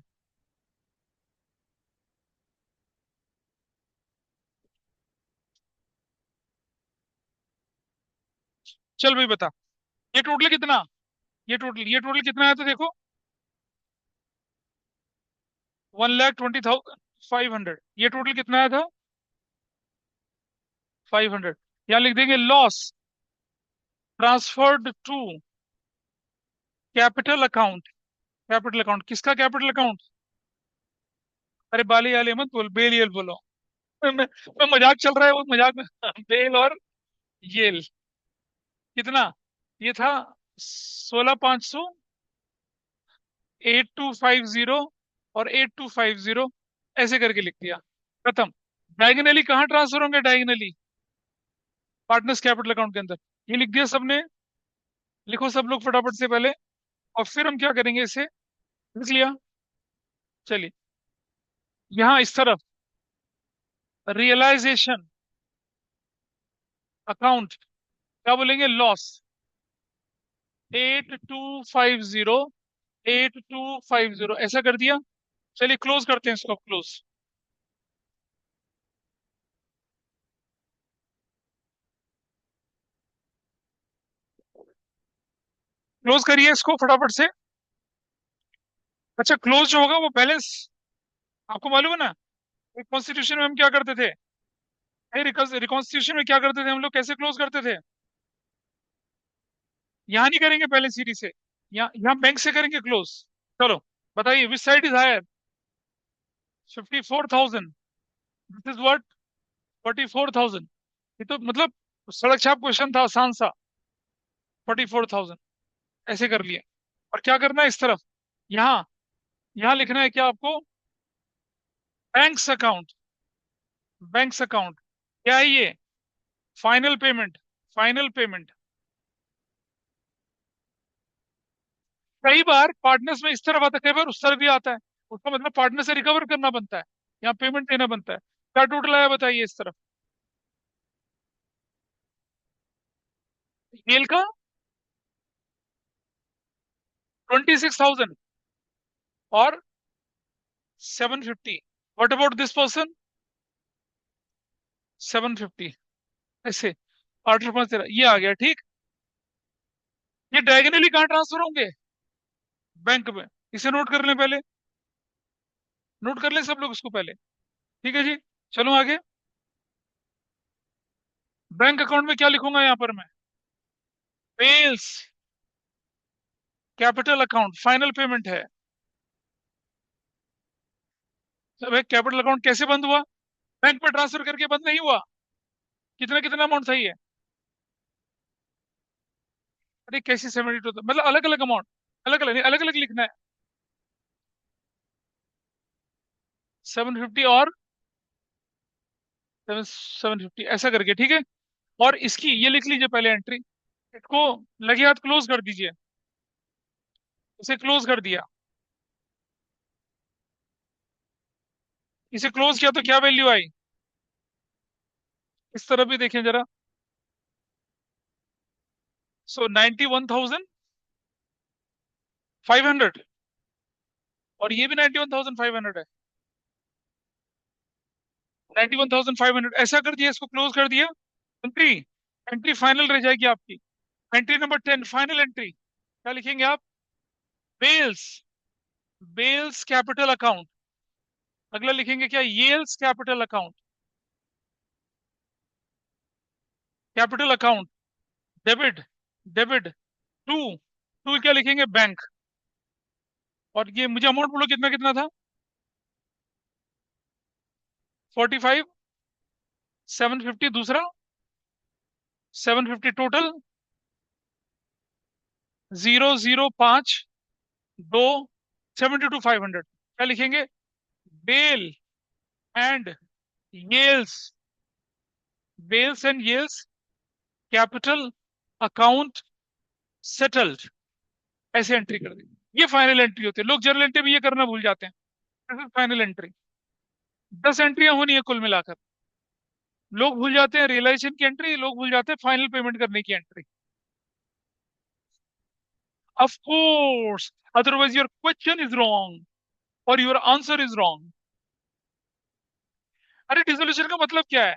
Speaker 1: चल भाई बता, ये टोटल कितना, ये टोटल कितना है तो देखो। 1,20,500, ये टोटल कितना आया था? 500। यहाँ लिख देंगे loss transferred to capital account. Capital account किसका कैपिटल अकाउंट? अरे बाली वाले मत बोल, बेल येल बोलो। मैं मजाक चल रहा है वो मजाक में। बेल और येल कितना? ये था 16,500, 8250 और 8250, ऐसे करके लिख दिया। खत्म। डायगनली कहाँ ट्रांसफर होंगे? डायगनली पार्टनर्स कैपिटल अकाउंट के अंदर। ये लिख दिया सबने। लिखो सब लोग फटाफट से पहले। और फिर हम क्या करेंगे इसे, लिख लिया। चलिए, यहाँ इस तरफ रियलाइजेशन अकाउंट क्या बोलेंगे? लॉस 8250, 8250 ऐसा कर दिया। चलिए क्लोज करते हैं इसको, क्लोज। क्लोज करिए इसको फटाफट से। अच्छा, क्लोज जो होगा वो बैलेंस, आपको मालूम है ना कॉन्स्टिट्यूशन में हम क्या करते थे? रिकॉन्स्टिट्यूशन में क्या करते थे हम लोग, कैसे क्लोज करते थे? यहाँ नहीं करेंगे पहले सीरीज से, यहाँ यहाँ बैंक से करेंगे क्लोज। चलो बताइए, which side is higher? 54,000। This is what? 44,000। ये तो मतलब सड़क छाप क्वेश्चन था, आसान सा। 44,000 ऐसे कर लिया। और क्या करना है इस तरफ? यहाँ यहाँ लिखना है क्या आपको? Banks account. बैंक्स अकाउंट क्या है ये? Final payment. Final payment. कई बार पार्टनर्स में इस तरफ आता है, कई बार उस तरफ भी आता है। उसका मतलब पार्टनर से रिकवर करना बनता है, यहाँ पेमेंट देना बनता है। क्या टोटल आया बताइए इस तरफ? मेल का 26,000 और 750। What about this person? 750 ऐसे। 8 रुपये ये आ गया, ठीक। ये डायगनली कहाँ ट्रांसफर होंगे? बैंक में। इसे नोट कर लें पहले, नोट कर लें सब लोग इसको पहले। ठीक है जी। चलो आगे। बैंक अकाउंट में क्या लिखूंगा यहाँ पर मैं? Pell's capital account final payment है। सब कैपिटल अकाउंट कैसे बंद हुआ? बैंक में ट्रांसफर करके बंद नहीं हुआ। कितना कितना अमाउंट था ये? अरे कैसे 72 था, मतलब अलग अलग अमाउंट, अलग अलग अलग अलग लिखना है। 750 और 750 ऐसा करके, ठीक है। और इसकी ये लिख लीजिए पहले एंट्री। इसको लगे हाथ क्लोज कर दीजिए। इसे क्लोज कर दिया। इसे क्लोज किया तो क्या वैल्यू आई? इस तरफ भी देखें जरा। सो 91,500, और ये भी 91,500 है। 91,500 ऐसा कर दिया, इसको क्लोज कर दिया। एंट्री, एंट्री फाइनल रह जाएगी आपकी। एंट्री नंबर 10, फाइनल एंट्री क्या लिखेंगे आप? बेल्स, बेल्स कैपिटल अकाउंट। अगला लिखेंगे क्या? येल्स capital account. Capital account debit, debit to, to क्या लिखेंगे? बैंक। और ये मुझे अमाउंट बोलो कितना कितना था? 45, 750 दूसरा, 750 टोटल, 005, दो, 72,500 क्या लिखेंगे? Bell and Yale's, Bell's and Yale's capital account settled, ऐसे एंट्री कर दी। ये फाइनल एंट्री होती है। लोग जर्नल एंट्री में ये करना भूल जाते हैं। फाइनल एंट्री 10 एंट्रियां होनी है कुल मिलाकर। लोग भूल जाते हैं रियलाइजेशन की एंट्री, लोग भूल जाते हैं फाइनल पेमेंट करने की entry. Of course, otherwise your question is wrong और योर आंसर इज रॉन्ग। अरे डिसोल्यूशन का मतलब क्या है?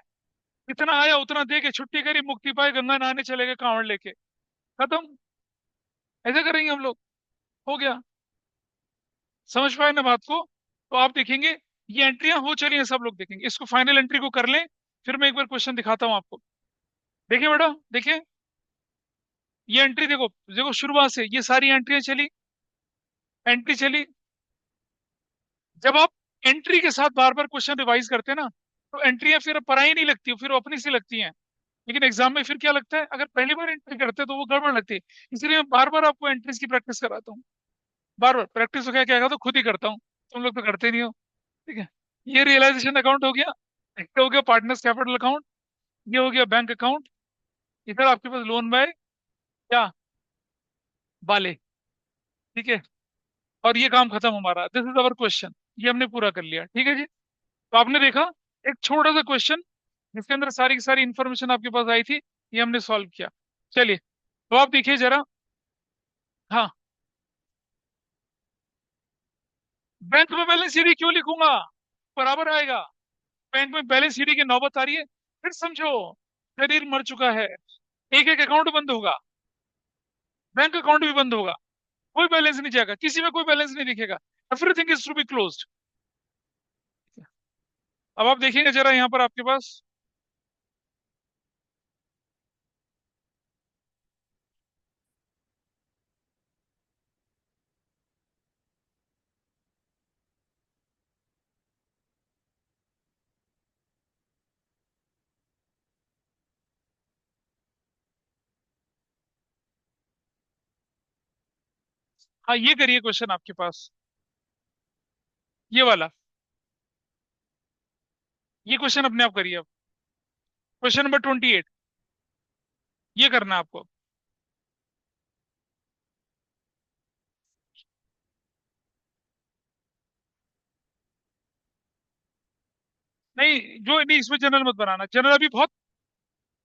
Speaker 1: इतना आया उतना दे के छुट्टी करी, मुक्ति पाई, गंगा नहाने चले गए कांवड़ लेके, खत्म। ऐसा करेंगे हम लोग? हो गया। समझ पाए ना बात को? तो आप देखेंगे ये एंट्रियां हो चली हैं, सब लोग देखेंगे, इसको फाइनल एंट्री को कर लें। फिर मैं एक बार क्वेश्चन दिखाता हूं आपको। देखिए बेटा, देखिए, ये एंट्री देखो, देखो शुरुआत से ये सारी एंट्रियां चली, एंट्री चली। जब आप एंट्री के साथ बार बार क्वेश्चन रिवाइज करते हैं ना, तो एंट्रियां फिर पराई नहीं लगती, फिर वो अपनी सी लगती हैं। लेकिन एग्जाम में फिर क्या लगता है, अगर पहली बार एंट्री करते हैं तो वो गड़बड़ लगती है। इसलिए मैं बार बार आपको एंट्रीज की प्रैक्टिस कराता हूँ। बार बार प्रैक्टिस हो, क्या क्या करता हूँ, खुद ही करता हूँ, तुम लोग तो करते नहीं हो। ठीक है। ये रियलाइजेशन अकाउंट हो गया, एक हो गया पार्टनर्स कैपिटल अकाउंट, ये हो गया बैंक अकाउंट, इधर आपके पास लोन बाय क्या, वाले। ठीक है। और ये काम खत्म हमारा, दिस इज अवर क्वेश्चन। ये हमने पूरा कर लिया, ठीक है जी। तो आपने देखा एक छोटा सा क्वेश्चन जिसके अंदर सारी की सारी इंफॉर्मेशन आपके पास आई थी, ये हमने सॉल्व किया। चलिए, तो आप देखिए जरा। हाँ, बैंक में बैलेंस सीढ़ी क्यों लिखूंगा, बराबर आएगा। बैंक में बैलेंस सीढ़ी की नौबत आ रही है, फिर समझो, शरीर मर चुका है, एक एक अकाउंट बंद होगा, बैंक अकाउंट भी बंद होगा, कोई बैलेंस नहीं जाएगा, किसी में कोई बैलेंस नहीं दिखेगा, everything is to be closed. अब आप देखेंगे जरा यहाँ पर आपके पास। हाँ, ये करिए क्वेश्चन आपके पास, ये वाला, ये क्वेश्चन अपने आप करिए अब। क्वेश्चन नंबर 28, ये करना है आपको। नहीं, जो नहीं, इसमें जनरल मत बनाना, जनरल अभी बहुत,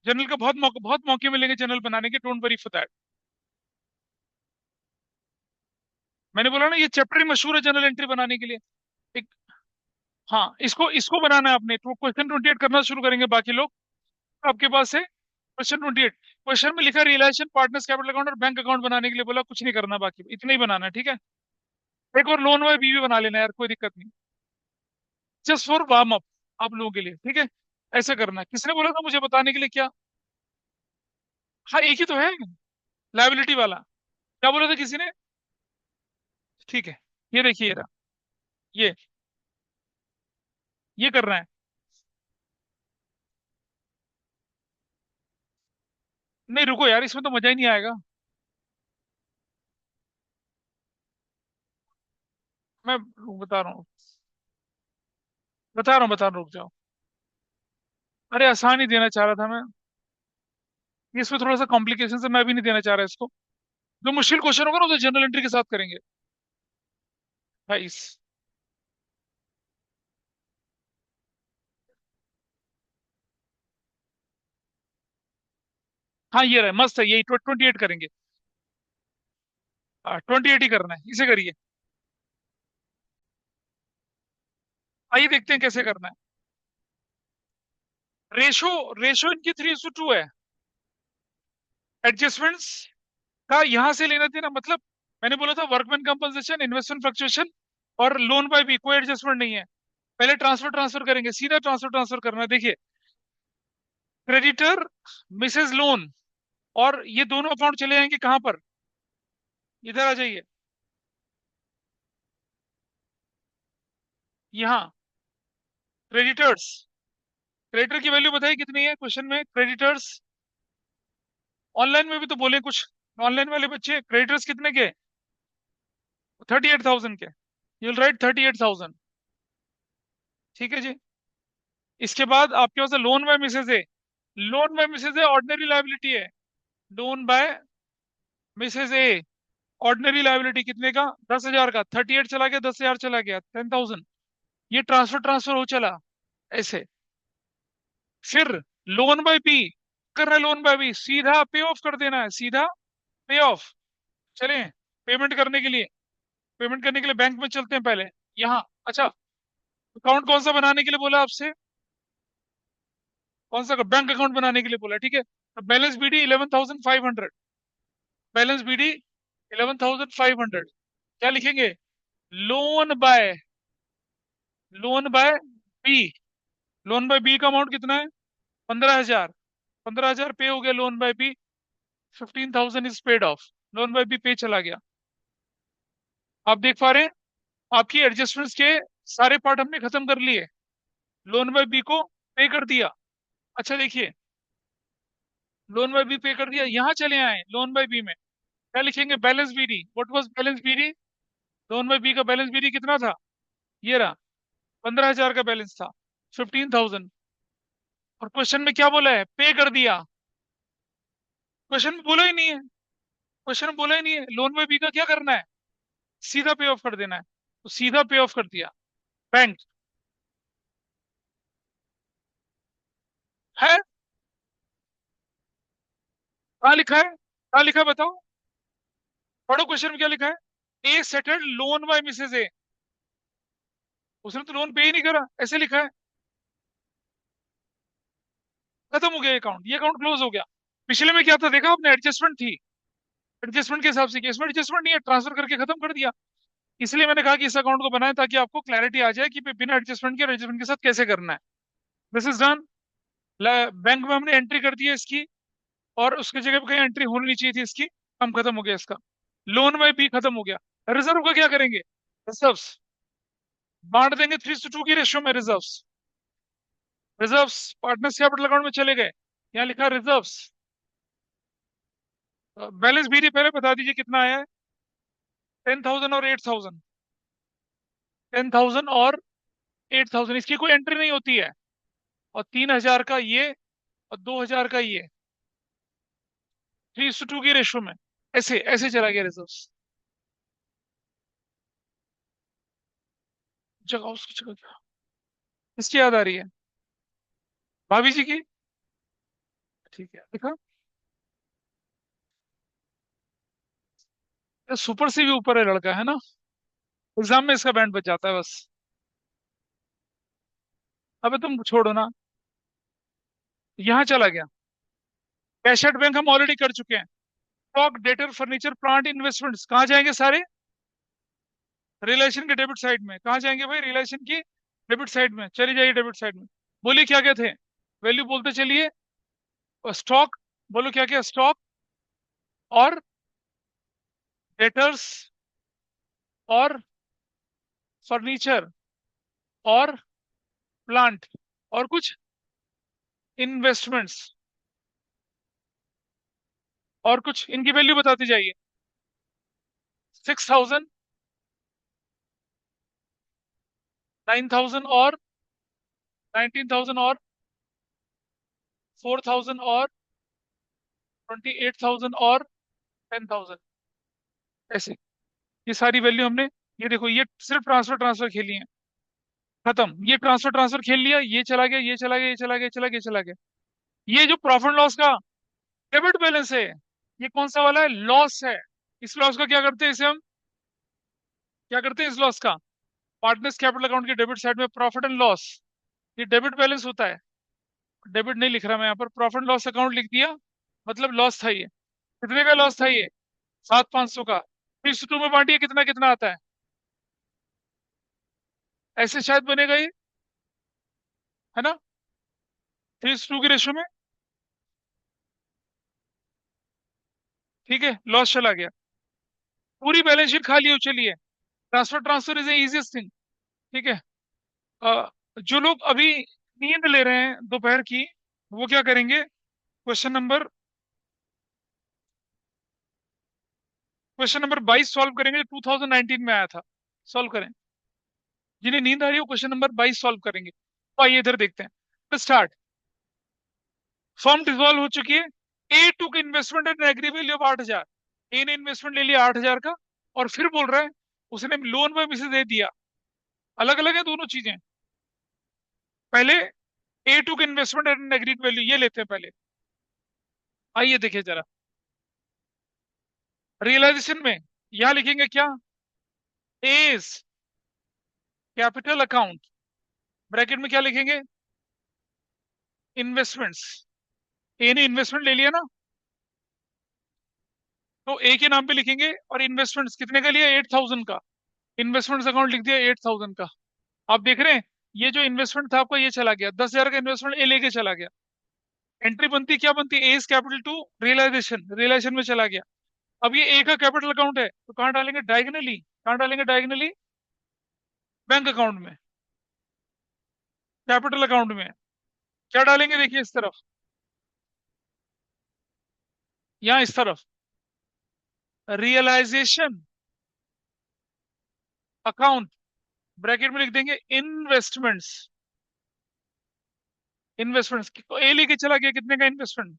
Speaker 1: जनरल का बहुत मौके मिलेंगे जनरल बनाने के, डोंट वरी फॉर दैट। मैंने बोला ना, ये चैप्टर ही मशहूर है जनरल एंट्री बनाने के लिए। एक, हाँ, इसको इसको बनाना है आपने, तो क्वेश्चन 28 करना शुरू करेंगे बाकी लोग। आपके पास है क्वेश्चन 28। क्वेश्चन में लिखा रिलेशन पार्टनर्स कैपिटल अकाउंट और बैंक अकाउंट बनाने के लिए बोला, कुछ नहीं करना, बाकी इतना ही बनाना है, ठीक है। एक और लोन वाला बीवी बना लेना यार, कोई दिक्कत नहीं, जस्ट फॉर वार्म अप आप लोगों के लिए, ठीक है। ऐसा करना है। किसने बोला था मुझे बताने के लिए क्या? हाँ, एक ही तो है, लाइबिलिटी वाला। क्या बोला था किसी ने? ठीक है, ये देखिए ये रहा, ये ये करना है। नहीं रुको यार, इसमें तो मजा ही नहीं आएगा। मैं बता रहा हूँ, रुक जाओ। अरे आसान ही देना चाह रहा था मैं, इसमें थोड़ा सा कॉम्प्लिकेशन से मैं भी नहीं देना चाह रहा इसको। जो मुश्किल क्वेश्चन होगा ना, उसे जनरल एंट्री के साथ करेंगे। 28। हाँ, ये रहा, मस्त है, यही 28 करेंगे। 28 ही करना है, इसे करिए। आइए देखते हैं कैसे करना है। रेशो, रेशो इनकी 3:2 है। एडजस्टमेंट्स का यहाँ से लेना देना मतलब, मैंने बोला था वर्कमैन कंपनसेशन, इन्वेस्टमेंट फ्लक्चुएशन और लोन बाय भी, कोई एडजस्टमेंट नहीं है। पहले ट्रांसफर ट्रांसफर करेंगे, सीधा ट्रांसफर ट्रांसफर करना है। देखिए, क्रेडिटर, मिसेज लोन, और ये दोनों अकाउंट चले जाएंगे कहां पर, इधर आ जाइए, यहाँ क्रेडिटर्स। क्रेडिटर की वैल्यू बताइए कितनी है क्वेश्चन में, क्रेडिटर्स। ऑनलाइन में भी तो बोले कुछ, ऑनलाइन वाले बच्चे, क्रेडिटर्स कितने के? 38,000 के। You will write 38,000। ठीक है जी। इसके बाद आपके पास लोन बाय मिसेज है, लोन बाय मिसेज है, ऑर्डिनरी लाइबिलिटी है। Loan by Mrs A, ordinary liability कितने का, 10,000 का, 38 चला गया, 10,000 चला गया, 10,000। ये ट्रांसफर ट्रांसफर हो चला, ऐसे। फिर लोन बाय बी, करना है लोन बाय बी, सीधा पे ऑफ कर देना है, सीधा पे ऑफ। चलें, पेमेंट करने के लिए, पेमेंट करने के लिए बैंक में चलते हैं पहले। यहाँ अच्छा, अकाउंट कौन सा बनाने के लिए बोला आपसे? कौन सा बैंक अकाउंट बनाने के लिए बोला, ठीक है। तो बैलेंस बीडी 11,500, बैलेंस बीडी 11,500, क्या लिखेंगे? Loan by, loan by B, loan by B का अमाउंट कितना है? 15,000, 15,000 पे हो गया loan by B. 15,000 is paid off, loan by B pay चला गया। आप देख पा रहे हैं, आपकी एडजस्टमेंट्स के सारे पार्ट हमने खत्म कर लिए, लोन बाय बी को पे कर दिया। अच्छा देखिए, लोन बाय बी पे कर दिया, यहां चले आए लोन बाय बी में, क्या लिखेंगे? Balance BD, what was balance BD? Loan by B का बैलेंस बीडी कितना था? ये रहा, 15,000 का बैलेंस था, 15,000। और क्वेश्चन में क्या बोला है? पे कर दिया। क्वेश्चन में बोला ही नहीं है, क्वेश्चन में बोला ही नहीं है लोन बाय बी का क्या करना है, सीधा पे ऑफ कर देना है, तो सीधा पे ऑफ कर दिया। बैंक है, कहाँ लिखा है, कहाँ लिखा है बताओ, पढ़ो क्वेश्चन में क्या लिखा है? A settled loan by Mrs A, उसने तो लोन पे ही नहीं करा, ऐसे लिखा है। खत्म हो गया अकाउंट, ये अकाउंट क्लोज हो गया। पिछले में क्या था देखा आपने? एडजस्टमेंट थी, एडजस्टमेंट के हिसाब से किया, इसमें एडजस्टमेंट नहीं है, ट्रांसफर करके खत्म कर दिया। इसलिए मैंने कहा कि इस अकाउंट को बनाए ताकि आपको क्लैरिटी आ जाए कि बिना एडजस्टमेंट के, एडजस्टमेंट के साथ कैसे करना है। This is done. बैंक में हमने एंट्री कर दी है इसकी, और उसकी जगह पे कहीं एंट्री होनी नहीं चाहिए थी इसकी, हम खत्म हो गया इसका। लोन में भी खत्म हो गया। रिजर्व का क्या करेंगे? रिजर्व्स बांट देंगे 3:2 की रेशियो में। Reserves, reserves partners capital account में चले गए, यहाँ लिखा रिजर्व्स। बैलेंस भी पहले बता दीजिए कितना आया है? 10,000 और 8,000, 10,000 और 8,000, इसकी कोई एंट्री नहीं होती है। और 3,000 का ये, और 2,000 का ये, 3:2 की रेशियो में, ऐसे ऐसे चला गया रिजर्व्स। जगह उसकी जगह, इसकी याद आ रही है भाभी जी की। ठीक है देखा, ये सुपर से भी ऊपर है लड़का, है ना। एग्जाम में इसका बैंड बच जाता है बस। अबे तुम छोड़ो ना, यहाँ चला गया। कैश एट बैंक हम ऑलरेडी कर चुके हैं। Stock, debtor, furniture, plant, investments कहाँ जाएंगे सारे? रिलेशन के डेबिट साइड में। कहाँ जाएंगे भाई? रिलेशन की डेबिट साइड में, चली जाइए डेबिट साइड में। बोलिए क्या क्या थे, वैल्यू बोलते चलिए। स्टॉक, बोलो क्या क्या? स्टॉक और डेटर्स और फर्नीचर और प्लांट और कुछ इन्वेस्टमेंट्स और कुछ, इनकी वैल्यू बताते जाइए। 6,000, 9,000 और 19,000 और 4,000 और 28,000 और 10,000, ऐसे ये सारी वैल्यू हमने, ये देखो ये सिर्फ ट्रांसफर ट्रांसफर खेली है, खत्म। ये ट्रांसफर ट्रांसफर खेल लिया, ये चला गया, ये चला गया, ये चला गया, ये चला गया, ये चला गया। ये जो प्रॉफिट लॉस का डेबिट बैलेंस है, ये कौन सा वाला है? लॉस है। इस लॉस का क्या करते हैं, इसे हम क्या करते हैं इस लॉस का? पार्टनर्स कैपिटल अकाउंट के डेबिट साइड में प्रॉफिट एंड लॉस, ये डेबिट बैलेंस होता है। डेबिट नहीं लिख रहा मैं यहाँ पर, प्रॉफिट लॉस अकाउंट लिख दिया, मतलब लॉस था ये। कितने का लॉस था ये? 7,500 का। 3:2 में बांटिए, कितना कितना आता है? ऐसे शायद बनेगा ये, है ना, 3:2 की रेशियो में। ठीक है, लॉस चला गया, पूरी बैलेंस शीट खाली हो चली है। Transfer transfer is easiest thing, ठीक है। जो लोग अभी नींद ले रहे हैं दोपहर की, वो क्या करेंगे? क्वेश्चन नंबर 22 सॉल्व करेंगे, जो 2019 में आया था। सॉल्व करें, जिन्हें नींद आ रही है वो क्वेश्चन नंबर 22 सॉल्व करेंगे। तो आइए इधर देखते हैं, स्टार्ट। फर्म डिसॉल्व हो चुकी है। ए टू का investment and agree value of 8,000, A ने इन्वेस्टमेंट ले लिया 8,000 का, और फिर बोल रहा है उसने लोन में मिसे दे दिया। अलग अलग है दोनों चीजें। पहले ए टू का इन्वेस्टमेंट एंड एग्रीड वैल्यू ये लेते हैं पहले। आइए देखिए जरा, रियलाइजेशन में यहां लिखेंगे क्या? एज कैपिटल अकाउंट, ब्रैकेट में क्या लिखेंगे? इन्वेस्टमेंट्स। ए ने इन्वेस्टमेंट ले लिया ना, तो ए के नाम पे लिखेंगे, और इन्वेस्टमेंट्स कितने का लिया? 8,000 का। इन्वेस्टमेंट्स अकाउंट लिख दिया 8,000 का। आप देख रहे हैं, ये जो इन्वेस्टमेंट था आपका ये चला गया, 10,000 का इन्वेस्टमेंट ए लेके चला गया। एंट्री बनती क्या बनती? A's capital to realisation, realisation में चला गया। अब ये ए का कैपिटल अकाउंट है, तो कहाँ डालेंगे? डायगनली। कहाँ डालेंगे डायगनली? बैंक अकाउंट में, कैपिटल अकाउंट में। क्या डालेंगे देखिए इस तरफ, यहाँ इस तरफ, रियलाइजेशन अकाउंट, ब्रैकेट में लिख देंगे इन्वेस्टमेंट्स। इन्वेस्टमेंट्स ए लेके चला गया, कितने का इन्वेस्टमेंट?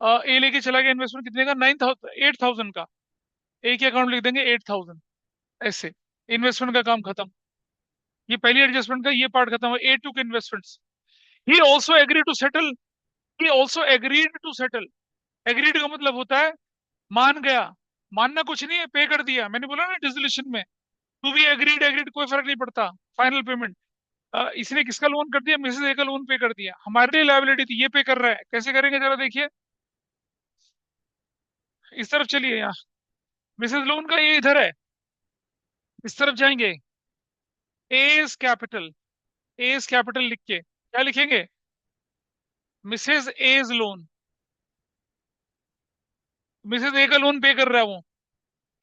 Speaker 1: ए लेके चला गया इन्वेस्टमेंट कितने का? 8,000 का। ए के अकाउंट लिख देंगे 8,000। ऐसे इन्वेस्टमेंट का काम खत्म। ये पहली एडजस्टमेंट का ये पार्ट खत्म हुआ। ए टू के investments. He also agree to settle. He also agreed to settle. Agreed का मतलब होता है मान गया। मानना कुछ नहीं है, पे कर दिया। मैंने बोला ना डिसोल्यूशन में, टू बी एग्रीड, एग्रीड कोई फर्क नहीं पड़ता। Final payment. इसने किसका लोन कर दिया? मिसेज ए का लोन पे कर दिया। हमारे लिए लायबिलिटी थी, ये पे कर रहा है। कैसे करेंगे जरा देखिए, इस तरफ चलिए, यहाँ मिसेज लोन का ये इधर है, इस तरफ जाएंगे। एज कैपिटल, एज कैपिटल लिख के क्या लिखेंगे? Mrs A's loan. Mrs A का लोन पे कर रहा है वो।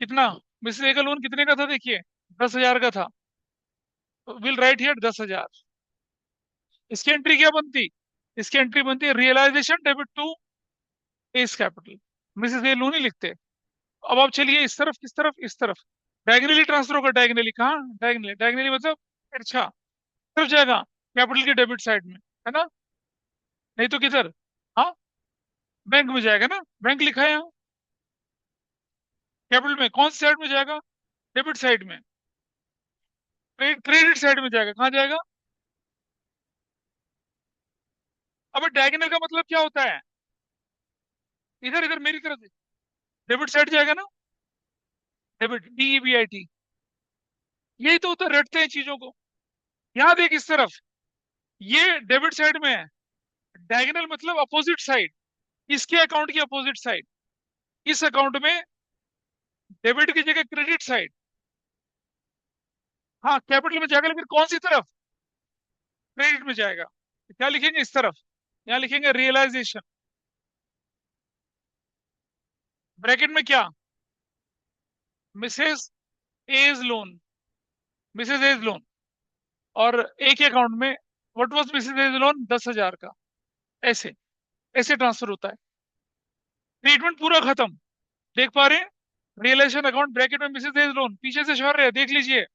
Speaker 1: कितना? मिसेज ए का लोन कितने का था देखिए? 10,000 का था। Will write here 10,000। इसकी एंट्री क्या बनती? इसकी एंट्री बनती है realisation debit to A's capital. Mrs A loan ही लिखते। अब आप चलिए इस तरफ, किस तरफ? इस तरफ। डायगनली ट्रांसफर होगा। डायगनली कहाँ? डायगनली, डायगनली मतलब अच्छा तरफ जाएगा, कैपिटल के डेबिट साइड में, है ना? नहीं तो किधर? हाँ, बैंक में जाएगा ना, बैंक लिखा है यहाँ। कैपिटल में कौन सी साइड में जाएगा? डेबिट साइड में। क्रेडिट साइड में जाएगा। कहाँ जाएगा? अब डायगोनल का मतलब क्या होता है? इधर इधर मेरी तरफ से डेबिट साइड जाएगा ना। Debit, DEBIT। यही तो होता है, रटते हैं चीजों को। यहाँ देख इस तरफ, ये डेबिट साइड में है। डायगोनल मतलब अपोजिट साइड, इसके अकाउंट की अपोजिट साइड। इस अकाउंट में डेबिट की जगह क्रेडिट साइड। हाँ, कैपिटल में जाएगा, लेकिन कौन सी तरफ? क्रेडिट में जाएगा। तो क्या लिखेंगे इस तरफ? यहाँ लिखेंगे रियलाइजेशन, ब्रैकेट में क्या? Mrs A's loan, Mrs A's loan. और एक ही अकाउंट में what was Mrs A's loan? 10,000 का। ऐसे, ऐसे ट्रांसफर होता है। ट्रीटमेंट पूरा खत्म। देख पा रहे हैं? रियलाइजेशन अकाउंट, ब्रैकेट में मिसेस एज लोन, पीछे से शोर है, देख लीजिए।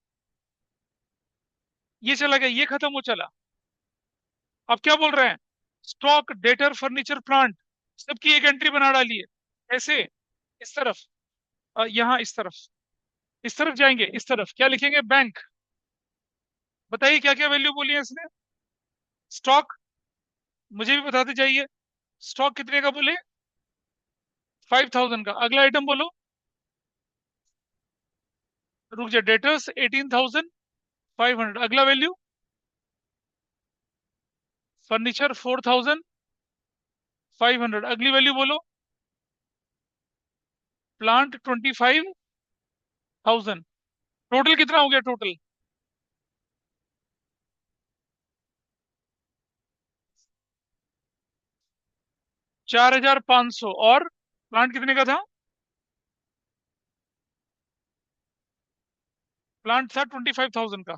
Speaker 1: ये चला गया, ये खत्म हो चला। अब क्या बोल रहे हैं? स्टॉक, डेटर, फर्नीचर, प्लांट, सबकी एक एंट्री बना डाली है। ऐसे, इस तरफ, यहाँ इस तरफ, इस तरफ जाएंगे। इस तरफ क्या लिखेंगे? बैंक। बताइए क्या क्या वैल्यू बोली है इसने? स्टॉक, मुझे भी बताते जाइए। स्टॉक कितने का बोले? 5,000 का। अगला आइटम बोलो। रुक जा, डेटर्स 18,500। अगला वैल्यू? फर्नीचर 4,500। अगली वैल्यू बोलो। प्लांट 25,000। टोटल कितना हो गया? टोटल 4,500। और प्लांट कितने का था? प्लांट था 25,000 का।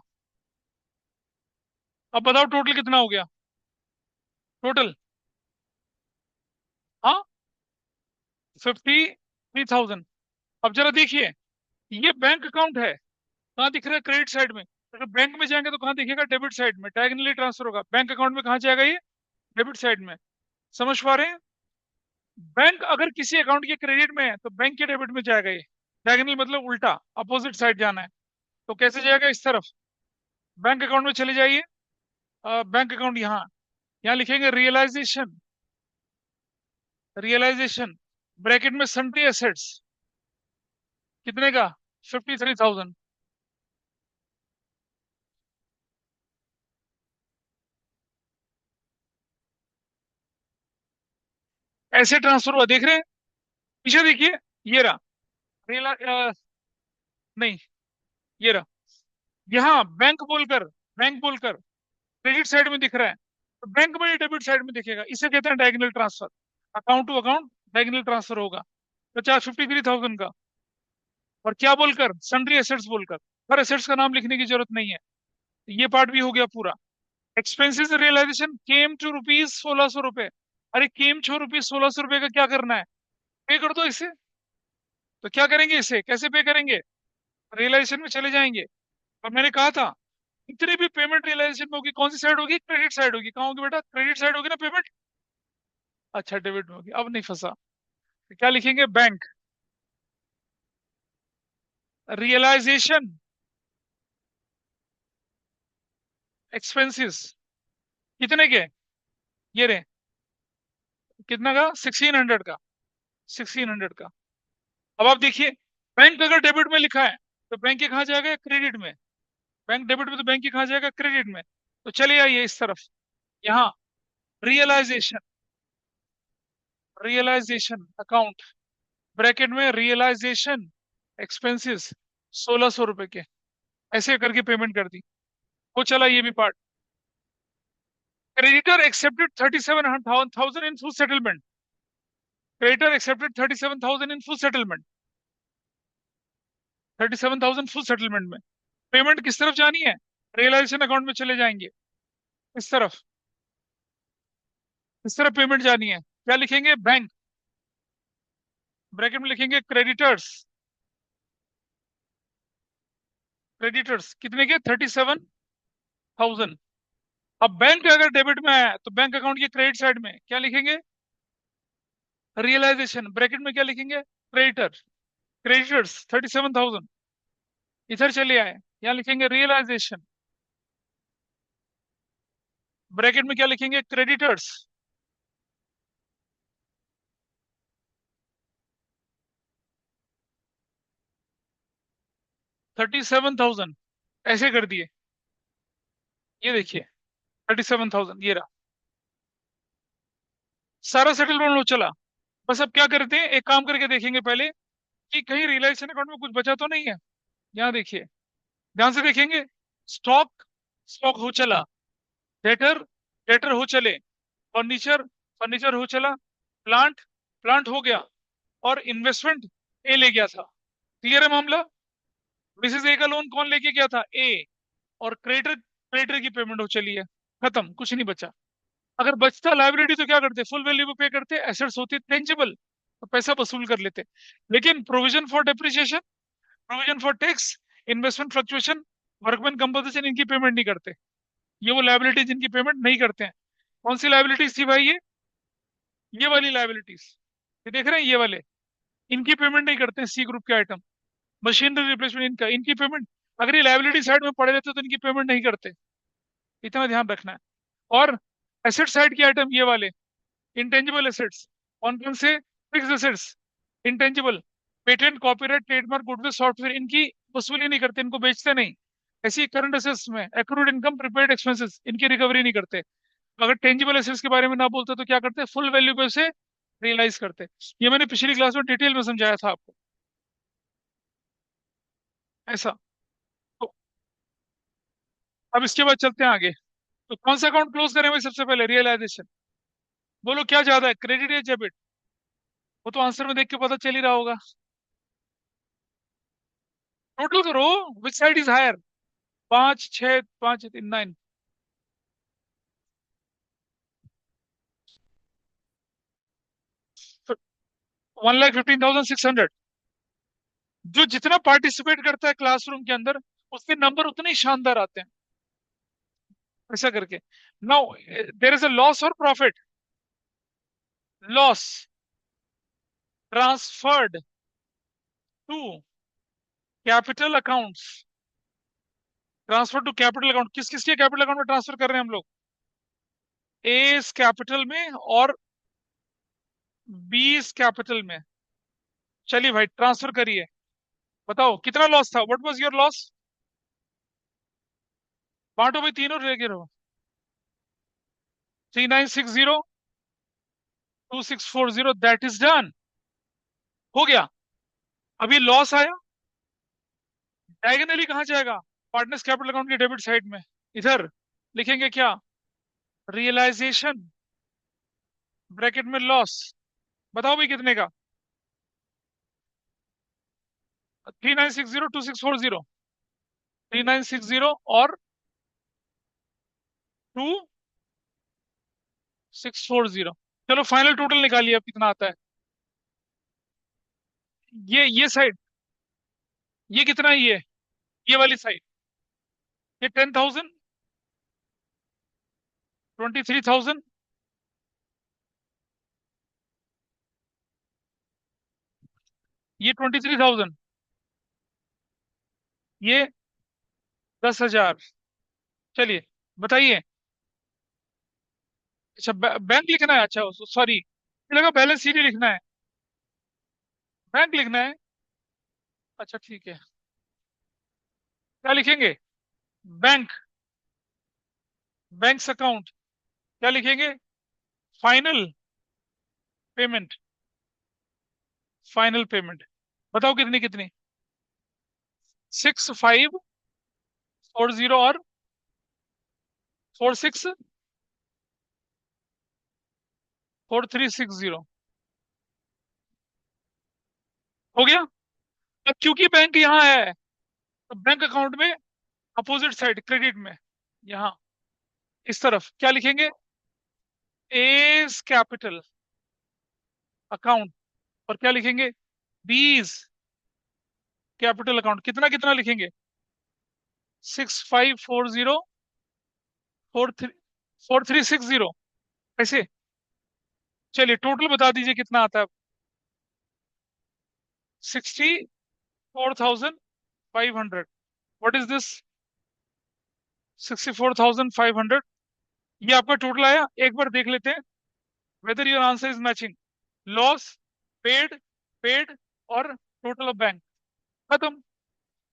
Speaker 1: अब बताओ टोटल कितना हो गया? टोटल, हाँ, 53,000। अब जरा देखिए, ये बैंक अकाउंट है, कहाँ दिख रहा है? क्रेडिट साइड में। अगर बैंक में जाएंगे तो कहाँ दिखेगा? डेबिट साइड में। डायगनली ट्रांसफर होगा। बैंक अकाउंट में कहाँ जाएगा ये? डेबिट साइड में। समझ पा रहे हैं? बैंक अगर किसी अकाउंट के क्रेडिट में है तो बैंक के डेबिट में जाएगा ये। डायगनल मतलब उल्टा, अपोजिट साइड जाना है। तो कैसे जाएगा? इस तरफ, बैंक अकाउंट में चले जाइए। बैंक अकाउंट यहाँ, यहाँ लिखेंगे रियलाइजेशन, रियलाइजेशन, ब्रैकेट में सन्ड्री एसेट्स। कितने का? 53,000। ऐसे ट्रांसफर हुआ, देख रहे हैं? पीछे देखिए, ये रहा। रियला नहीं, ये रहा। यहाँ बैंक बोलकर क्रेडिट साइड में दिख रहा है, तो बैंक में डेबिट साइड में दिखेगा, इसे कहते हैं diagonal transfer. Account to account diagonal transfer होगा। 53,000 का। और क्या बोलकर? सन्ड्री एसेट्स बोलकर। हर एसेट्स का नाम लिखने की जरूरत नहीं है। ये पार्ट भी हो गया पूरा। Expenses realisation came to rupees 1600 रुपए। अरे केम 6 रुपीज 1600 रुपए का क्या करना है? पे कर दो इसे। तो क्या करेंगे, इसे कैसे पे करेंगे? रियलाइजेशन में चले जाएंगे। और मैंने कहा था, इतनी भी पेमेंट रियलाइजेशन में होगी, कौन सी साइड होगी? क्रेडिट साइड होगी। कहाँ होगी बेटा? क्रेडिट साइड होगी ना पेमेंट। अच्छा, डेबिट में होगी, अब नहीं फंसा। तो क्या लिखेंगे? Bank realisation expenses. कितने के? ये रहे। कितना का? 1600 का। 1600 का। अब आप देखिए, बैंक अगर डेबिट में लिखा है तो बैंक के कहाँ जाएगा? क्रेडिट में। बैंक डेबिट में तो बैंक के कहाँ जाएगा? क्रेडिट में। तो चले आइए इस तरफ। यहाँ रियलाइजेशन, रियलाइजेशन अकाउंट, ब्रैकेट में रियलाइजेशन एक्सपेंसेस 1600 रुपए के। ऐसे करके पेमेंट कर दी। वो चला ये भी part. Creditor accepted 37,000 in full settlement. Creditor accepted 37,000 in full settlement. 37,000 full settlement में पेमेंट किस तरफ जानी है? रियलाइजेशन अकाउंट में चले जाएंगे, इस तरफ। इस तरफ पेमेंट जानी है, क्या लिखेंगे? बैंक, ब्रैकेट में लिखेंगे क्रेडिटर्स। क्रेडिटर्स कितने के? 37,000। अब बैंक अगर डेबिट में है तो बैंक अकाउंट के क्रेडिट साइड में क्या लिखेंगे? रियलाइजेशन, ब्रैकेट में क्या लिखेंगे? Creditor, creditors 37,000। इधर चले आए, यहाँ लिखेंगे रियलाइजेशन, ब्रैकेट में क्या लिखेंगे? क्रेडिटर्स। 37,000 ऐसे कर दिए। ये देखिए, 37,000 ये रहा। सारा सेटलमेंट हो चला। बस अब क्या करते हैं, एक काम करके देखेंगे पहले कि कहीं रियलाइजेशन अकाउंट में कुछ बचा तो नहीं है। यहाँ देखिए, ध्यान से देखेंगे। स्टॉक, स्टॉक हो चला। डेटर, डेटर हो चले। फर्नीचर, फर्नीचर हो चला। प्लांट, प्लांट हो गया। और इन्वेस्टमेंट ए ले गया था। क्लियर है मामला? मिसेस ए का लोन कौन लेके गया था? ए। और क्रेडिटर, क्रेडिटर की पेमेंट हो चली है। खत्म, कुछ नहीं बचा। अगर बचता लाइबिलिटी तो क्या करते? फुल वैल्यू पे पे करते। एसेट्स होती टेंजिबल, तो पैसा वसूल कर लेते। लेकिन provision for depreciation, provision for tax, investment fluctuation, workman compensation, इनकी पेमेंट नहीं करते। ये वो लाइबिलिटी जिनकी पेमेंट नहीं करते हैं। कौन सी लाइबिलिटीज थी भाई? ये वाली लाइबिलिटीज, ये देख रहे हैं, ये वाले। इनकी पेमेंट नहीं करते हैं, सी ग्रुप के आइटम। मशीनरी रिप्लेसमेंट, इनका, इनकी पेमेंट। अगर ये लाइबिलिटी साइड में पड़े रहते तो इनकी पेमेंट नहीं करते। इतना ध्यान रखना है। और एसेट साइड के आइटम ये वाले, इंटेंजिबल एसेट्स। कौन कौन से? Fix assets, intangible, patent, copyright, trademark, goodwill, software, इनकी वसूली नहीं करते, इनको बेचते नहीं। ऐसी करंट एसेट्स में एक्रूड इनकम, प्रीपेड एक्सपेंसेस, इनकी रिकवरी नहीं करते। अगर टेंजिबल एसेट्स के बारे में ना बोलते तो क्या करते? फुल वैल्यू पे उसे रियलाइज करते। ये मैंने पिछली क्लास में डिटेल में समझाया था आपको। ऐसा। तो अब इसके बाद चलते हैं आगे। तो कौन सा अकाउंट क्लोज करें भाई सबसे पहले? रियलाइजेशन। बोलो क्या ज्यादा है, क्रेडिट या डेबिट? वो तो आंसर में देख के पता चल ही रहा होगा। टोटल करो, विच साइड इज हायर? 5, 6, 5, 3, 9। 1,15,600। जो जितना पार्टिसिपेट करता है क्लासरूम के अंदर, उसके नंबर उतने ही शानदार आते हैं। ऐसा करके। Now there is a loss और profit. Loss transferred to capital accounts. Transfer to capital account, किस किस के कैपिटल अकाउंट में ट्रांसफर कर रहे हैं हम लोग? ए इस कैपिटल में और बी इस कैपिटल में। चलिए भाई ट्रांसफर करिए। बताओ कितना लॉस था, व्हाट वाज योर लॉस? बांटो भाई, तीनों रह गए रहो। 3960 2640, दैट इज डन। हो गया। अभी लॉस आया, डायगोनली कहाँ जाएगा? पार्टनर्स कैपिटल अकाउंट के डेबिट साइड में, इधर लिखेंगे क्या? रियलाइजेशन, ब्रैकेट में लॉस। बताओ भाई कितने का? 3960 2640। 3960 और 2640। चलो फाइनल टोटल निकालिए, अब कितना आता है? ये साइड, ये कितना है ये वाली साइड? ये 10,000, 23,000, ये 23,000, ये 10,000। चलिए बताइए। अच्छा बैंक लिखना है, अच्छा सॉरी, लगा बैलेंस शीट ही लिखना है। बैंक लिखना है, अच्छा ठीक है। क्या लिखेंगे? Bank, bank's account. क्या लिखेंगे? Final payment, final payment. बताओ कितनी कितनी? 6540 और 464360। हो गया। अब क्योंकि बैंक यहाँ है, तो बैंक अकाउंट में अपोजिट साइड क्रेडिट में, यहाँ इस तरफ क्या लिखेंगे? A's capital account. और क्या लिखेंगे? बीज कैपिटल अकाउंट। कितना कितना लिखेंगे? 6540 4360, ऐसे। चलिए टोटल बता दीजिए कितना आता है? 64,500। What is this? 64,500। ये आपका टोटल आया। एक बार देख लेते हैं whether your answer is matching. Loss, paid, paid और टोटल ऑफ बैंक, खत्म।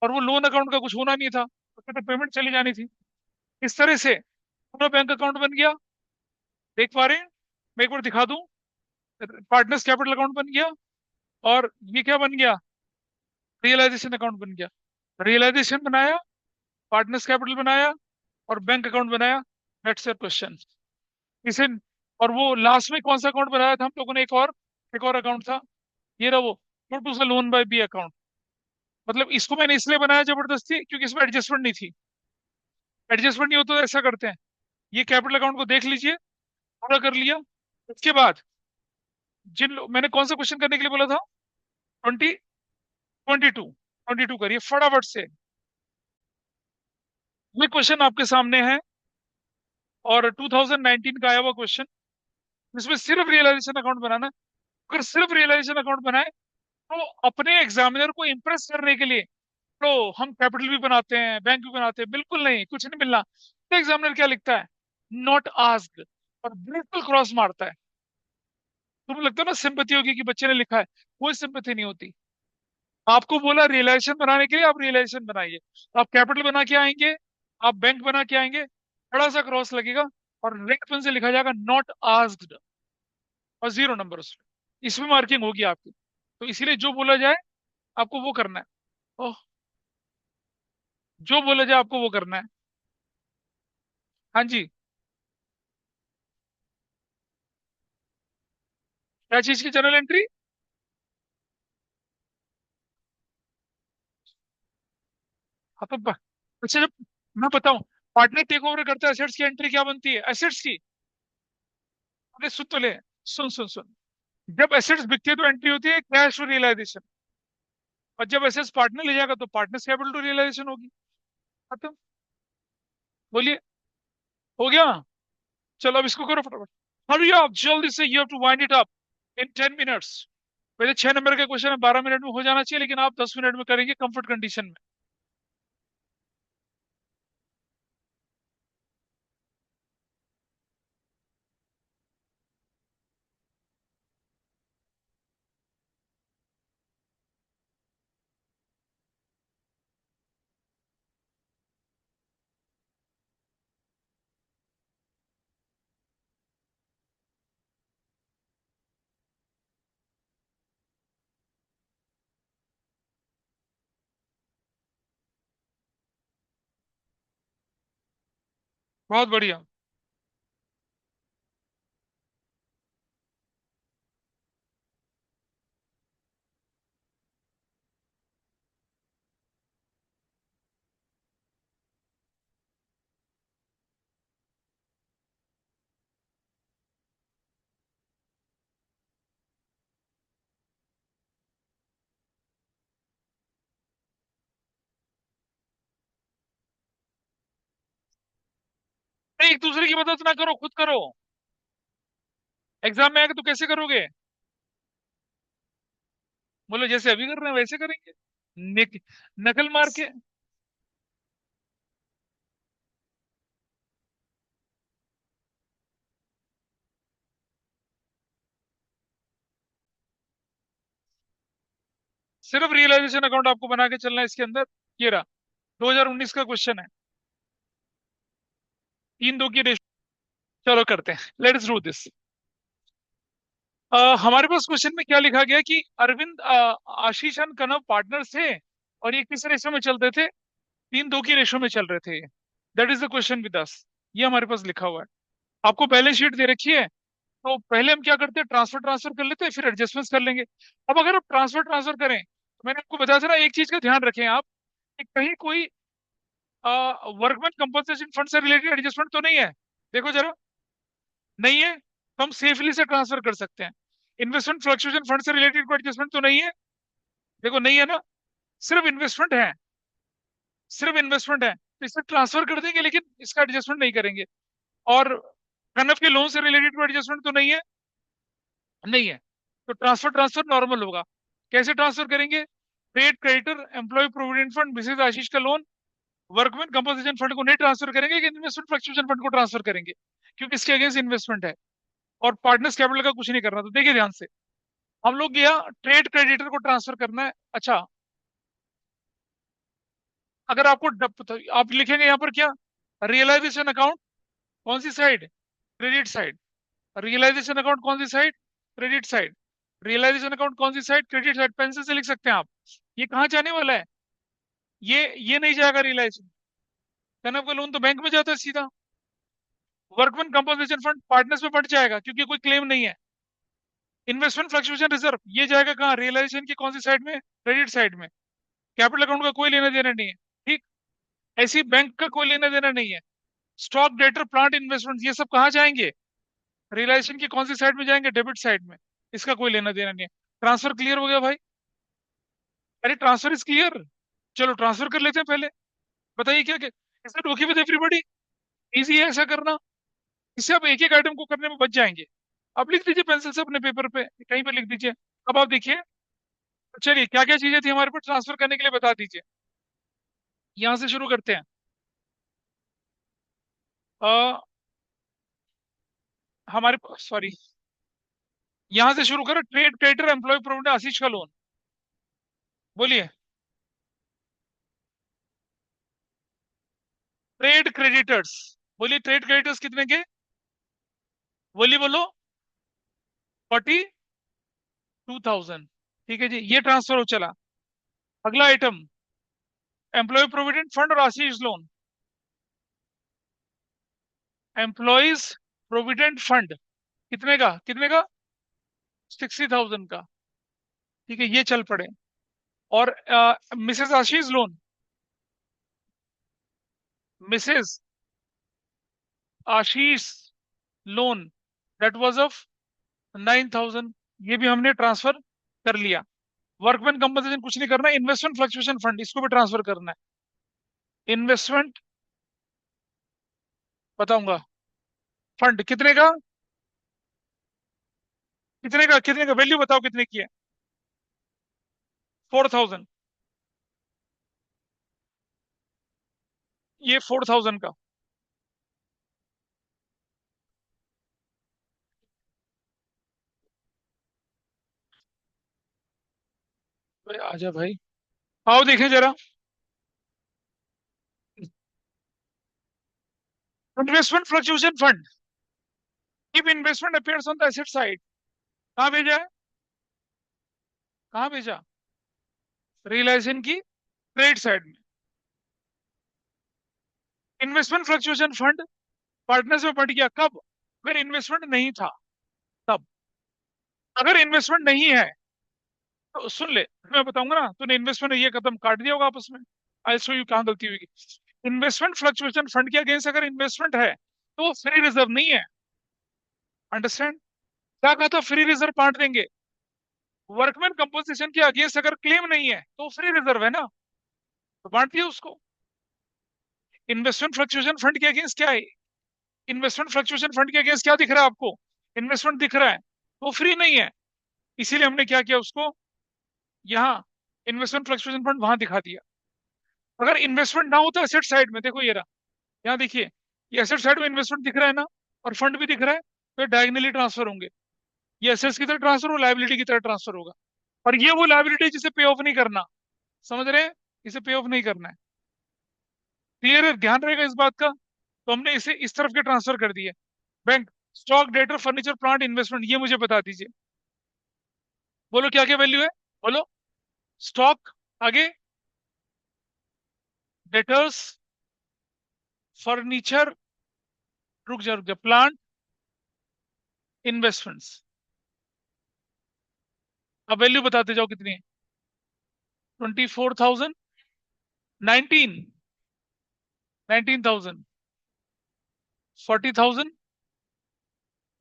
Speaker 1: और वो लोन अकाउंट का कुछ होना नहीं था, उसमें तो पेमेंट चली जानी थी। इस तरह से पूरा बैंक अकाउंट बन गया। देख पा रहे हैं? मैं एक बार दिखा दूं। पार्टनर्स कैपिटल अकाउंट बन गया, और ये क्या बन गया? रियलाइजेशन अकाउंट बन गया। रियलाइजेशन बनाया, पार्टनर्स कैपिटल बनाया, और बैंक अकाउंट बनाया। That's your question. इसे, और वो लास्ट में कौन सा अकाउंट बनाया था हम लोगों ने? एक और अकाउंट था, ये रहा वो, छोटू सा लोन बाय बी अकाउंट। मतलब इसको मैंने इसलिए बनाया जबरदस्ती, क्योंकि इसमें एडजस्टमेंट नहीं थी। एडजस्टमेंट नहीं होता तो ऐसा करते हैं, ये कैपिटल अकाउंट को देख लीजिए, पूरा कर लिया। उसके बाद मैंने कौन सा क्वेश्चन करने के लिए बोला था? 22 करिए फटाफट से। ये क्वेश्चन आपके सामने है, और 2019 का आया हुआ क्वेश्चन। इसमें सिर्फ रियलाइजेशन अकाउंट बनाना है। अगर सिर्फ रियलाइजेशन अकाउंट बनाए, तो अपने एग्जामिनर को इंप्रेस करने के लिए तो हम कैपिटल भी बनाते हैं, बैंक भी बनाते हैं, बिल्कुल नहीं, कुछ नहीं मिलना। तो एग्जामिनर क्या लिखता है? नॉट आस्क्ड, और बिल्कुल क्रॉस मारता है। तुम्हें लगता है ना सिंपैथी होगी कि बच्चे ने लिखा है? कोई सिंपैथी नहीं होती। आपको बोला रियलाइजेशन बनाने के लिए, आप रियलाइजेशन बनाइए। आप कैपिटल बना के आएंगे, आप बैंक बना के आएंगे, बड़ा सा क्रॉस लगेगा, और रेड पेन से लिखा जाएगा नॉट आस्क्ड, और 0 नंबर उसमें। इसमें मार्किंग होगी आपकी। तो इसीलिए जो बोला जाए आपको वो करना है। ओह, जो बोला जाए आपको वो करना है। हाँ जी। क्या चीज की जर्नल एंट्री? हाँ तो अच्छा, जब मैं बताऊं, पार्टनर टेक ओवर करता है, एसेट्स की एंट्री क्या बनती है? एसेट्स की, अरे सुन तो ले, सुन सुन सुन। जब एसेट्स बिकती है तो एंट्री होती है कैश टू रियलाइजेशन, और जब एसेट्स पार्टनर ले जाएगा तो पार्टनर्स कैपिटल टू रियलाइजेशन होगी। खत्म। बोलिए। हो गया। चलो अब इसको करो फटाफट। हरी आप जल्दी से, you have to wind it up in 10 minutes. वैसे 6 नंबर का क्वेश्चन है, 12 मिनट में हो जाना चाहिए, लेकिन आप 10 मिनट में करेंगे कंफर्ट कंडीशन में। बहुत बढ़िया। नहीं, एक दूसरे की मदद ना करो, खुद करो। एग्जाम में आके तो कैसे करोगे? बोलो जैसे अभी कर रहे हैं वैसे करेंगे। निक, नकल मार के। सिर्फ रियलाइजेशन अकाउंट आपको बना के चलना है इसके अंदर। ये रहा, 2019 का क्वेश्चन है। 3-2 की रेशो। चलो करते हैं, लेट्स डू दिस। हमारे पास क्वेश्चन में क्या लिखा गया कि अरविंद, आशीष एंड कनव पार्टनर्स थे, और ये किस रेशो में चलते थे? 3-2 की रेशो में चल रहे थे। That is the question with us. ये हमारे पास लिखा हुआ है। आपको बैलेंस शीट दे रखी है, तो पहले हम क्या करते हैं, ट्रांसफर ट्रांसफर कर लेते हैं, फिर एडजस्टमेंट कर लेंगे। अब अगर आप ट्रांसफर ट्रांसफर करें, तो मैंने आपको बताया था ना, एक चीज का ध्यान रखें आप, कि कहीं कोई वर्कमैन कंपनसेशन फंड से रिलेटेड एडजस्टमेंट तो नहीं है। देखो जरा, नहीं है तो हम सेफली से ट्रांसफर कर सकते हैं। इन्वेस्टमेंट फ्लक्चुएशन फंड से रिलेटेड कोई एडजस्टमेंट तो नहीं है। देखो नहीं है ना, सिर्फ इन्वेस्टमेंट है, सिर्फ इन्वेस्टमेंट है, तो इसे ट्रांसफर कर देंगे, लेकिन इसका एडजस्टमेंट नहीं करेंगे। और कनफ के लोन से रिलेटेड कोई एडजस्टमेंट तो नहीं है, नहीं है। तो ट्रांसफर ट्रांसफर नॉर्मल होगा। कैसे ट्रांसफर करेंगे? Trade creditor employ provident fund Mrs Ashish का लोन, वर्कमैन कंपोजिशन फंड को नहीं ट्रांसफर करेंगे, लेकिन इन्वेस्टमेंट फ्लक्चुएशन फंड को ट्रांसफर करेंगे, क्योंकि इसके अगेंस्ट इन्वेस्टमेंट है। और पार्टनर्स कैपिटल का कुछ नहीं करना। तो देखिए ध्यान से, हम लोग गया, ट्रेड क्रेडिटर को ट्रांसफर करना है। अच्छा, अगर आपको तो आप लिखेंगे यहाँ पर क्या, रियलाइजेशन अकाउंट कौन सी side? Credit side. Realisation account कौन सी side? Credit side. Realisation account कौन सी साइड? Credit side. पेंसिल से लिख सकते हैं आप। ये कहाँ जाने वाला है? ये नहीं जाएगा रियलाइजेशन। कनव का लोन तो बैंक में जाता है सीधा। वर्कमैन कंपोजिशन फंड पार्टनर्स में बढ़ जाएगा, क्योंकि कोई क्लेम नहीं है। इन्वेस्टमेंट फ्लक्चुएशन रिजर्व ये जाएगा कहाँ? रियलाइजेशन की कौन सी साइड में? क्रेडिट साइड में। कैपिटल अकाउंट का कोई लेना देना नहीं है। ठीक। ऐसी बैंक का कोई लेना देना नहीं है। स्टॉक डेटर प्लांट इन्वेस्टमेंट ये सब कहाँ जाएंगे? रियलाइजेशन की कौन सी साइड में जाएंगे? डेबिट साइड में। इसका कोई लेना देना नहीं है। ट्रांसफर क्लियर हो गया भाई? अरे ट्रांसफर इज क्लियर। चलो ट्रांसफर कर लेते हैं पहले। बताइए क्या क्या इसका डोकी विद एवरीबॉडी। इजी है ऐसा करना। इससे आप एक एक आइटम को करने में बच जाएंगे। आप लिख दीजिए पेंसिल से अपने पेपर पे, कहीं पे लिख दीजिए। अब आप देखिए, चलिए क्या क्या चीजें थी हमारे पास ट्रांसफर करने के लिए, बता दीजिए। यहां से शुरू करते हैं। हमारे सॉरी, यहां से शुरू करो। ट्रेड क्रेडिटर एम्प्लॉय प्रोविडेंट आशीष का लोन। बोलिए। Trade creditors. बोलिए, ट्रेड क्रेडिटर्स कितने के? बोलिए बोलो। 42,000। ठीक है जी, ये ट्रांसफर हो चला। अगला आइटम, एम्प्लॉय प्रोविडेंट फंड और आशीष लोन। एम्प्लॉयज प्रोविडेंट फंड कितने का? कितने का? 60,000 का। ठीक है, ये चल पड़े। और Mrs Ashish loan, Mrs Ashish loan, that was of 9,000। ये भी हमने ट्रांसफर कर लिया। वर्कमैन कंपनसेशन कुछ नहीं करना। इन्वेस्टमेंट फ्लक्चुएशन फंड इसको भी ट्रांसफर करना है। इन्वेस्टमेंट बताऊंगा। फंड कितने का? कितने का? कितने का वैल्यू बताओ कितने की है? 4,000। ये 4,000 का। अरे आजा भाई, आओ देखें जरा। Investment fluctuation fund, if investment appears on the asset side, कहाँ भेजा है? कहाँ भेजा? रियलाइजेशन की क्रेडिट साइड में। इन्वेस्टमेंट फ्लक्चुएशन फंड पार्टनर्स में बंट गया कब? अगर इन्वेस्टमेंट नहीं था तब। अगर इन्वेस्टमेंट नहीं है तो सुन ले, मैं बताऊंगा ना, तूने इन्वेस्टमेंट ये कदम काट दिया होगा आपस में। आई शो यू कहाँ गलती हुई। इन्वेस्टमेंट फ्लक्चुएशन फंड के अगेंस्ट अगर इन्वेस्टमेंट है तो वो फ्री रिजर्व नहीं है। अंडरस्टैंड? क्या कहा था? फ्री रिजर्व बांट देंगे। वर्कमैन कंपोजिशन के अगेंस्ट अगर क्लेम नहीं है तो फ्री रिजर्व है ना, तो बांट दिया उसको। इन्वेस्टमेंट फ्लक्चुएशन फंड के अगेंस्ट क्या है? इन्वेस्टमेंट फ्लक्चुएशन फंड के अगेंस्ट क्या दिख रहा है आपको? इन्वेस्टमेंट दिख रहा है, वो फ्री नहीं है। इसीलिए हमने क्या किया उसको, यहाँ इन्वेस्टमेंट फ्लक्चुएशन फंड वहां दिखा दिया। अगर इन्वेस्टमेंट ना हो तो एसेट साइड में देखो, ये रहा, यहाँ देखिए, ये एसेट साइड में इन्वेस्टमेंट दिख रहा है ना, और फंड भी दिख रहा है, तो डायगनली ट्रांसफर होंगे। ये एसेट्स की तरह ट्रांसफर हो, लाइबिलिटी की तरह ट्रांसफर होगा। और ये वो लाइबिलिटी जिसे पे ऑफ नहीं करना। समझ रहे हैं? इसे पे ऑफ नहीं करना है। क्लियर है? ध्यान रहेगा इस बात का। तो हमने इसे इस तरफ के ट्रांसफर कर दिए। Bank, stock, debtor, furniture, plant, investment, ये मुझे बता दीजिए। बोलो क्या क्या वैल्यू है? बोलो। स्टॉक, आगे, डेटर्स, फर्नीचर, रुक जा, प्लांट, इन्वेस्टमेंट्स। अब वैल्यू बताते जाओ कितनी है। 24,000, 19, 19,000, 40,000,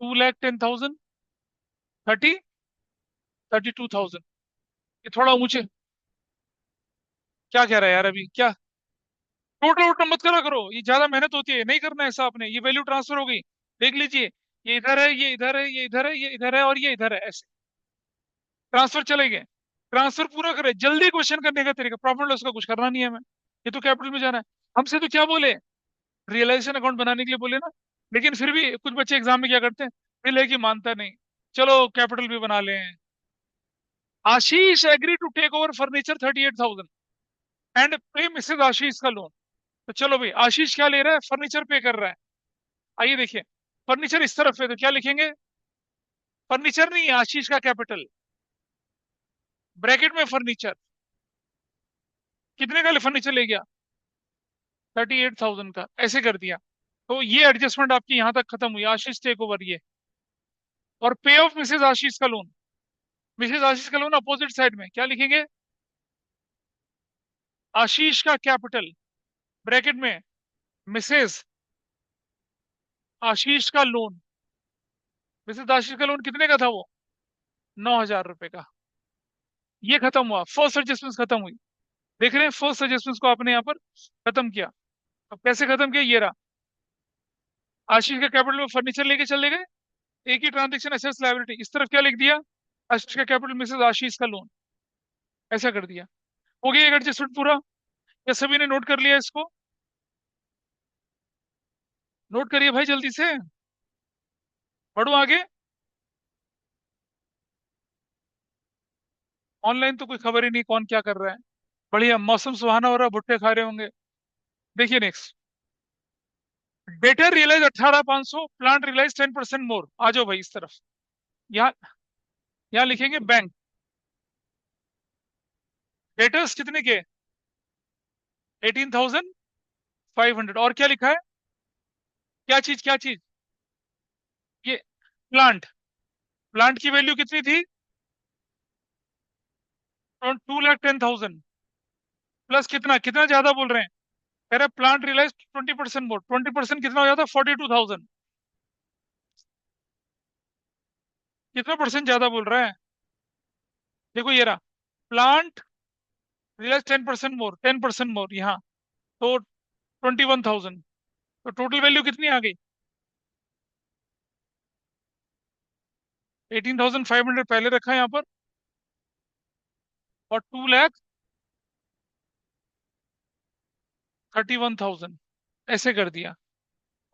Speaker 1: 2,10,000, 30, 32,000। ये थोड़ा ऊंचे। क्या कह रहा है यार अभी क्या? टोटल वोटल मत करा करो, ये ज्यादा मेहनत होती है, नहीं करना ऐसा आपने। ये वैल्यू ट्रांसफर हो गई, देख लीजिए। ये इधर है, ये इधर है, ये इधर है, ये इधर है, और ये इधर है, ऐसे ट्रांसफर चले गए। ट्रांसफर पूरा करे, जल्दी क्वेश्चन करने का तरीका। प्रॉफिट लॉस का कुछ करना नहीं है हमें, ये तो कैपिटल में जाना है। हमसे तो क्या बोले? रियलाइजेशन अकाउंट बनाने के लिए बोले ना। लेकिन फिर भी कुछ बच्चे एग्जाम में क्या करते हैं, बिल है कि मानता नहीं, चलो कैपिटल भी बना लें। Ashish agree to take over furniture 38,000 and pay Mrs Ashish का लोन। तो चलो भाई, आशीष क्या ले रहा है? फर्नीचर पे कर रहा है। आइए देखिए, फर्नीचर इस तरफ है तो क्या लिखेंगे? फर्नीचर नहीं, आशीष का कैपिटल, ब्रैकेट में फर्नीचर। कितने का फर्नीचर ले गया? 38,000 का, ऐसे कर दिया। तो ये एडजस्टमेंट आपकी यहां तक खत्म हुई, आशीष टेक ओवर ये। और पे ऑफ मिसेज आशीष का लोन। मिसेज आशीष का लोन अपोजिट साइड में क्या लिखेंगे? आशीष का कैपिटल, ब्रैकेट में मिसेज आशीष का लोन। मिसेज आशीष का लोन कितने का था वो? 9,000 रुपए का। ये खत्म हुआ, फर्स्ट एडजस्टमेंट खत्म हुई। देख रहे हैं, फर्स्ट एडजस्टमेंट को आपने यहाँ पर खत्म किया। अब कैसे खत्म किया, ये रहा। आशीष के कैपिटल में फर्नीचर लेके चले गए, एक ही ट्रांजेक्शन, एसेट्स लायबिलिटी। इस तरफ क्या लिख दिया? आशीष का कैपिटल मिसेज आशीष का लोन, ऐसा कर दिया। हो गया एक एडजस्टमेंट पूरा। क्या सभी ने नोट कर लिया इसको? नोट करिए भाई जल्दी से, बढ़ो आगे। ऑनलाइन तो कोई खबर ही नहीं कौन क्या कर रहा है। बढ़िया, मौसम सुहाना हो रहा है, भुट्टे खा रहे होंगे। देखिए next, debtor realise 18,500, plant realise 10% more. आ जाओ भाई इस तरफ। यहाँ, यहाँ लिखेंगे बैंक। डेटर्स कितने के? 18,500। और क्या लिखा है? क्या चीज, क्या चीज? ये प्लांट। प्लांट की वैल्यू कितनी थी? 2,10,000। प्लस कितना, कितना ज्यादा बोल रहे हैं? कह रहे प्लांट रियलाइज 20% मोर। 20% कितना हो जाता? 42,000। कितना परसेंट ज्यादा बोल रहा है? देखो ये रहा, प्लांट रियलाइज 10% मोर, 10% मोर यहाँ, तो 21,000। तो टोटल वैल्यू कितनी आ गई? 18,500 पहले रखा है यहाँ पर, और 2,31,000 ऐसे कर दिया।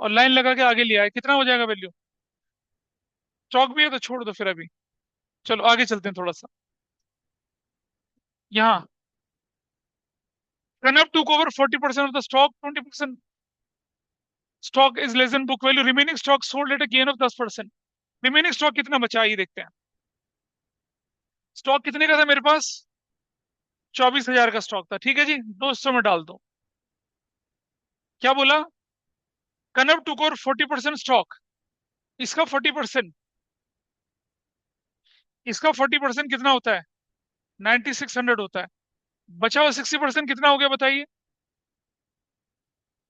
Speaker 1: और लाइन लगा के आगे लिया है, कितना हो जाएगा वैल्यू? चौक भी है तो छोड़ दो फिर अभी। चलो आगे चलते हैं थोड़ा सा। यहाँ Pranav took over 40% of the stock, 20% stock is less than book value, remaining stock sold at a gain of 10%। Remaining stock कितना बचा ये देखते हैं। स्टॉक कितने का था मेरे पास? 24,000 का स्टॉक था, ठीक है जी, 200 में डाल दो। क्या बोला? कनव टुक ओवर 40% स्टॉक। इसका 40%, इसका 40% कितना होता है? 9600 होता है। बचा हुआ 60% कितना हो गया बताइए?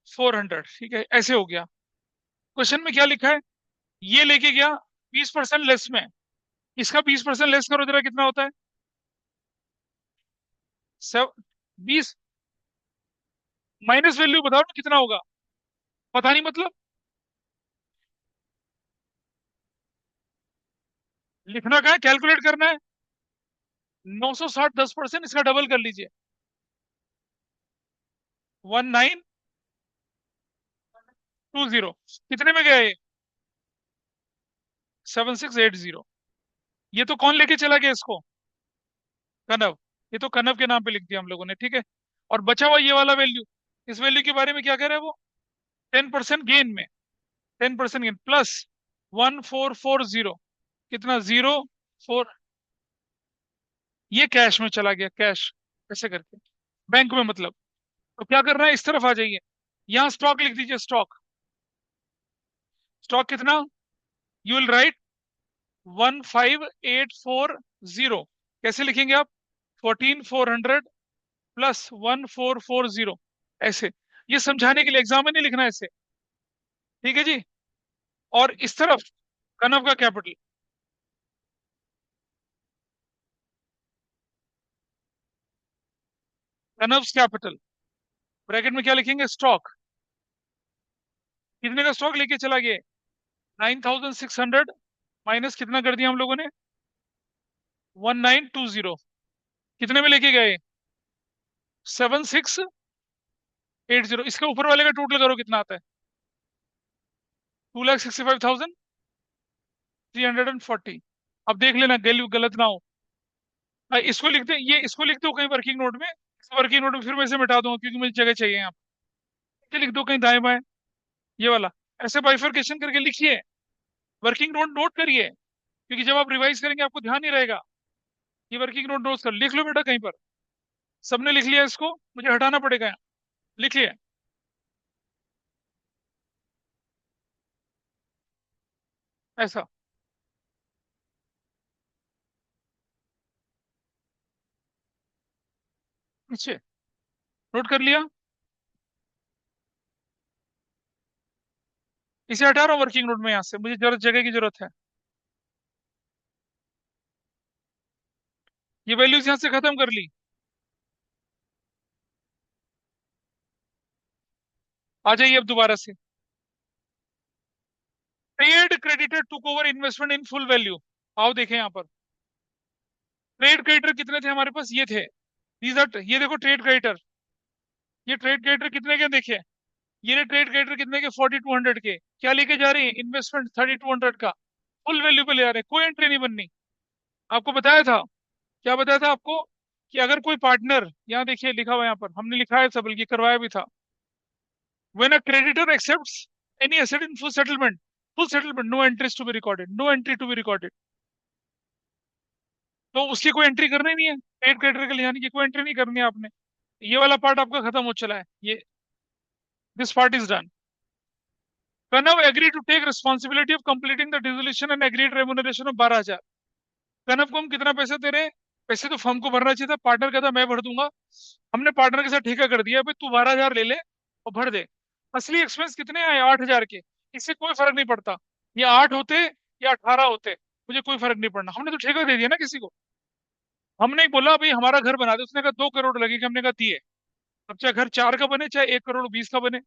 Speaker 1: 400। ठीक है, ऐसे हो गया। क्वेश्चन में क्या लिखा है? ये लेके गया 20% लेस में। इसका 20% लेस करो जरा, कितना होता है? सब 20 माइनस वैल्यू बताओ ना कितना होगा। पता नहीं मतलब, लिखना कहाँ है, कैलकुलेट करना है। 960 10%, इसका डबल कर लीजिए। 1920। कितने में गया ये? 7680। ये तो कौन लेके चला गया इसको? कनव। ये तो कनव के नाम पे लिख दिया हम लोगों ने, ठीक है। और बचा हुआ ये वाला वैल्यू, इस वैल्यू के बारे में क्या कह रहा है वो? 10% गेन में, 10% गेन प्लस 1440। कितना? 04। ये कैश में चला गया, कैश। ऐसे करके बैंक में मतलब। तो क्या करना है, इस तरफ आ जाइए। यहाँ स्टॉक लिख दीजिए, स्टॉक। स्टॉक कितना? You will right 15840। कैसे लिखेंगे आप? 14400 प्लस 1440। ऐसे। ये समझाने के लिए, एग्जाम में नहीं लिखना है ऐसे। ठीक है जी। और इस तरफ कनव का कैपिटल। कनव कैपिटल ब्रैकेट में क्या लिखेंगे? स्टॉक। कितने का स्टॉक लेके चला गया? 9600 माइनस कितना कर दिया हम लोगों ने? 1920। कितने में लेके गए? 7680। इसके ऊपर वाले का टोटल करो, कितना आता है? 2,65,340। अब देख लेना गलत ना हो। इसको लिखते, ये इसको लिख दो कहीं वर्किंग नोट में। वर्किंग नोट में फिर मैं इसे मिटा दूंगा क्योंकि मुझे जगह चाहिए यहाँ पे। लिख दो कहीं दाएं बाएं, ये वाला। ऐसे बाइफरकेशन करके लिखिए। वर्किंग नोट नोट करिए, क्योंकि जब आप रिवाइज करेंगे आपको ध्यान नहीं रहेगा। ये वर्किंग नोट नोट कर लिख लो बेटा कहीं पर। सबने लिख लिया इसको? मुझे हटाना पड़ेगा यहाँ। लिखिए। ऐसा। नीचे नोट कर लिया। इसे हटा रहा हूँ वर्किंग नोट में, यहाँ से मुझे जरूरत, जगह की जरूरत है। ये वैल्यूज यहाँ से खत्म कर ली। आ जाइए अब दोबारा से। Trade creditor took over investment in full value. आओ देखें यहाँ पर। ट्रेड क्रेडिटर कितने थे हमारे पास? ये थे। दीज आर, ये देखो ट्रेड क्रेडिटर। ये ट्रेड क्रेडिटर कितने के देखिए। ये ट्रेड क्रेडिटर कितने के? 4200 के। क्या लेके जा रही है? इन्वेस्टमेंट 3200 का। फुल वैल्यू पे ले आ रहे हैं, कोई एंट्री नहीं बननी। आपको बताया था। क्या बताया था आपको? कि अगर कोई पार्टनर, यहाँ देखिए लिखा हुआ है, यहाँ पर हमने लिखा है सब, बल्कि करवाया भी था। When a creditor accepts any asset in full settlement, no entries to be recorded, no entry to be recorded। तो उसकी कोई एंट्री करनी नहीं है, ट्रेड क्रेडिटर के ले जाने की कोई एंट्री नहीं करनी है आपने। ये वाला पार्ट आपका खत्म हो चला है, ये this part is done. Kanav agree to take responsibility of completing the dissolution and agreed remuneration of 12,000। Kanav को हम कितना पैसा दे रहे हैं? पैसे तो फर्म को भरना चाहिए था, पार्टनर कहता मैं भर दूंगा। हमने पार्टनर के साथ ठेका कर दिया, भाई तू 12,000 ले ले और भर दे। असली एक्सपेंस कितने आए? 8,000 के। इससे कोई फर्क नहीं पड़ता, ये 8 होते या 18 होते, मुझे कोई फर्क नहीं पड़ना। हमने तो ठेका दे दिया ना किसी को। हमने ही बोला भाई हमारा घर बना दे, उसने कहा 2 करोड़ लगेगा, हमने कहा दिए। अब चाहे घर 4 का बने, चाहे 1 करोड़ 20 का बने,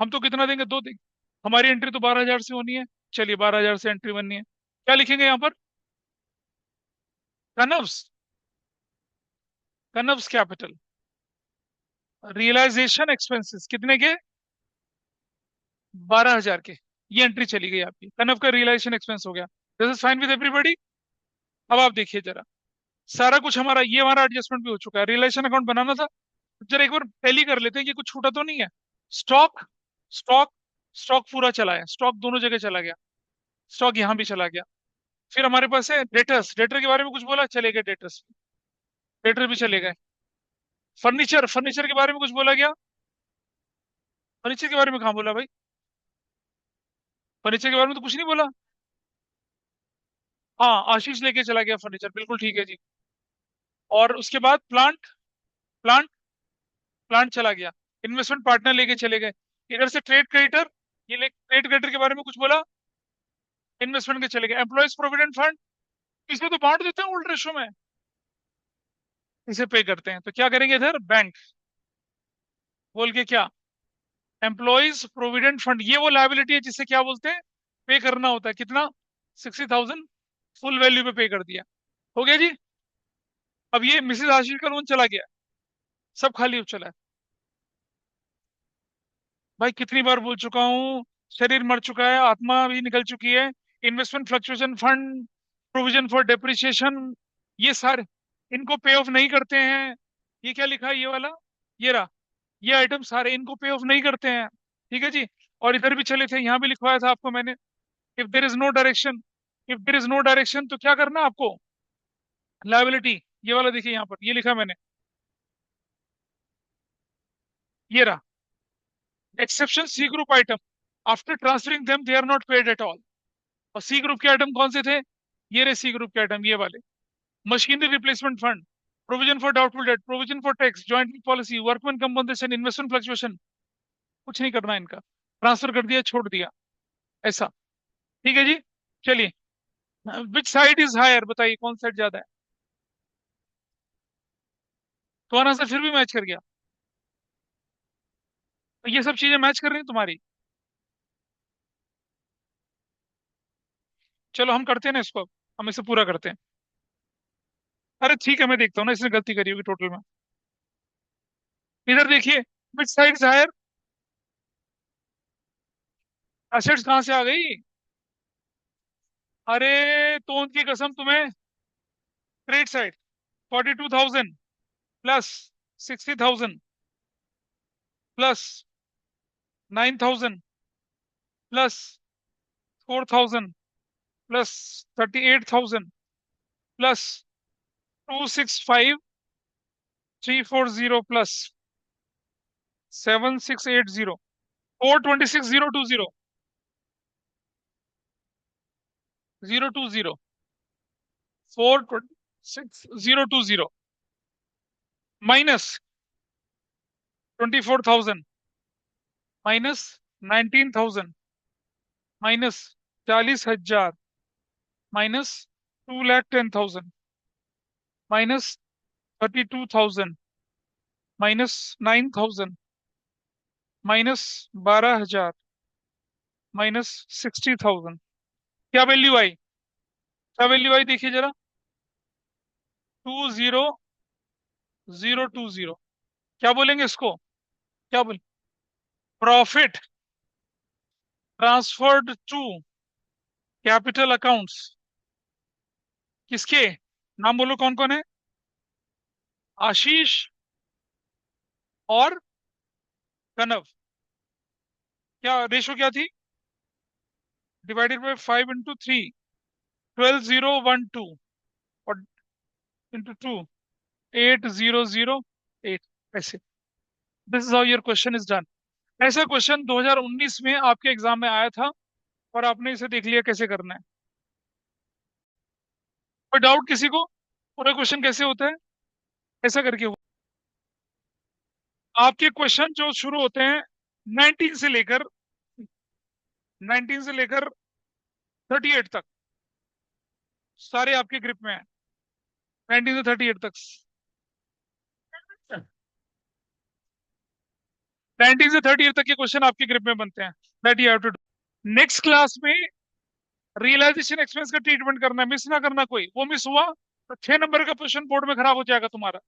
Speaker 1: हम तो कितना देंगे? 2 देंगे। हमारी एंट्री तो 12,000 से होनी है। चलिए 12,000 से एंट्री बननी है। क्या लिखेंगे यहाँ पर? कनव्स, कनव्स कैपिटल रियलाइजेशन एक्सपेंसेस कितने के? 12,000 के। ये एंट्री चली गई आपकी, कनव का रियलाइजेशन एक्सपेंस हो गया। This is fine with everybody. अब आप देखिए जरा, सारा कुछ हमारा, ये हमारा एडजस्टमेंट भी हो चुका है। रियलाइजेशन अकाउंट बनाना था, जरा एक बार टैली कर लेते हैं कि कुछ छूटा तो नहीं है। स्टॉक, स्टॉक, स्टॉक पूरा चला है, स्टॉक दोनों जगह चला गया। स्टॉक यहाँ भी चला गया। फिर हमारे पास है डेटर्स, डेटर के बारे में कुछ बोला, चले गए डेटर्स। डेटर भी चले गए। फर्नीचर, फर्नीचर के बारे में कुछ बोला गया? फर्नीचर के बारे में कहाँ बोला भाई? फर्नीचर के बारे में तो कुछ नहीं बोला। हाँ, आशीष लेके चला गया फर्नीचर, बिल्कुल ठीक है जी। और उसके बाद प्लांट, प्लांट प्लांट चला गया। इन्वेस्टमेंट पार्टनर लेके चले गए। इधर से ट्रेड क्रेडिटर, ये ले ट्रेड क्रेडिटर के बारे में कुछ बोला, इन्वेस्टमेंट के चले गए। एम्प्लॉयज प्रोविडेंट फंड, इसमें तो बांट देते हैं उल्ट रेशो में, इसे पे करते हैं। तो क्या करेंगे इधर, बैंक बोल के क्या, एम्प्लॉयज प्रोविडेंट फंड, ये वो लायबिलिटी है जिससे क्या बोलते हैं, पे करना होता है। कितना, 60,000, फुल वैल्यू पे पे कर दिया। हो गया जी। अब ये मिसेज आशीष का लोन चला गया, सब खाली हो चला है। भाई कितनी बार बोल चुका हूँ, शरीर मर चुका है, आत्मा भी निकल चुकी है। Investment fluctuation fund, provision for depreciation, ये सारे, इनको पे ऑफ नहीं करते हैं। ये क्या लिखा है, ये वाला, ये रहा, ये आइटम सारे इनको पे ऑफ नहीं करते हैं। ठीक है जी। और इधर भी चले थे, यहाँ भी लिखवाया था आपको मैंने, if there is no direction, if there is no direction तो क्या करना है आपको, लाइबिलिटी, ये वाला देखिए यहाँ पर, ये लिखा मैंने, ये रहा, exception C group item, after transferring them they are not paid at all. और सी ग्रुप के आइटम कौन से थे, ये रहे सी ग्रुप के आइटम, ये वाले, machinery replacement fund, provision for doubtful debt, provision for tax, joint policy, workman compensation, investment fluctuation, कुछ नहीं करना इनका, ट्रांसफर कर दिया, छोड़ दिया, ऐसा। ठीक है जी। चलिए, विच साइड इज हायर, बताइए कौन साइड ज्यादा है। तुम्हारा आंसर फिर भी मैच कर गया, तो ये सब चीजें मैच कर रही हैं तुम्हारी। चलो हम करते हैं ना इसको, हम इसे पूरा करते हैं। अरे ठीक है, मैं देखता हूँ ना इसने गलती करी होगी टोटल में। इधर देखिए, which side is higher, assets कहाँ से आ गई, अरे तो उनकी कसम तुम्हें, credit side, 42,000 plus 60,000 plus 9,000 plus 4,000 plus 38,000 plus 265,340 plus 7,680, 426,020, 020, 426,020 minus 24,000 minus 19,000 minus 40,000 minus 2,10,000 minus 32,000 minus 9,000 minus 12,000 minus 60,000। क्या वैल्यू आई, क्या वैल्यू आई देखिए जरा, 20,020। क्या बोलेंगे इसको, क्या बोल, profit transferred to capital accounts, किसके, नाम बोलो कौन कौन है, आशीष और कनव। क्या रेशो क्या थी, डिवाइडेड बाय 5 into 3, 12,012, और इंटू 2, 8,008, ऐसे। This is how your question is done. ऐसा क्वेश्चन 2019 में आपके एग्जाम में आया था, और आपने इसे देख लिया कैसे करना है। कोई डाउट किसी को, पूरा क्वेश्चन कैसे होता है, ऐसा करके आपके क्वेश्चन जो शुरू होते हैं 19 से लेकर 38 तक, सारे आपके ग्रिप में है, 19 से 38 तक, 19 से 38 तक के क्वेश्चन आपके ग्रिप में बनते हैं, that you have to do. Next class में रियलाइजेशन एक्सपेंस का ट्रीटमेंट करना है, मिस ना करना कोई, वो मिस हुआ तो 6 नंबर का क्वेश्चन बोर्ड में खराब हो जाएगा तुम्हारा।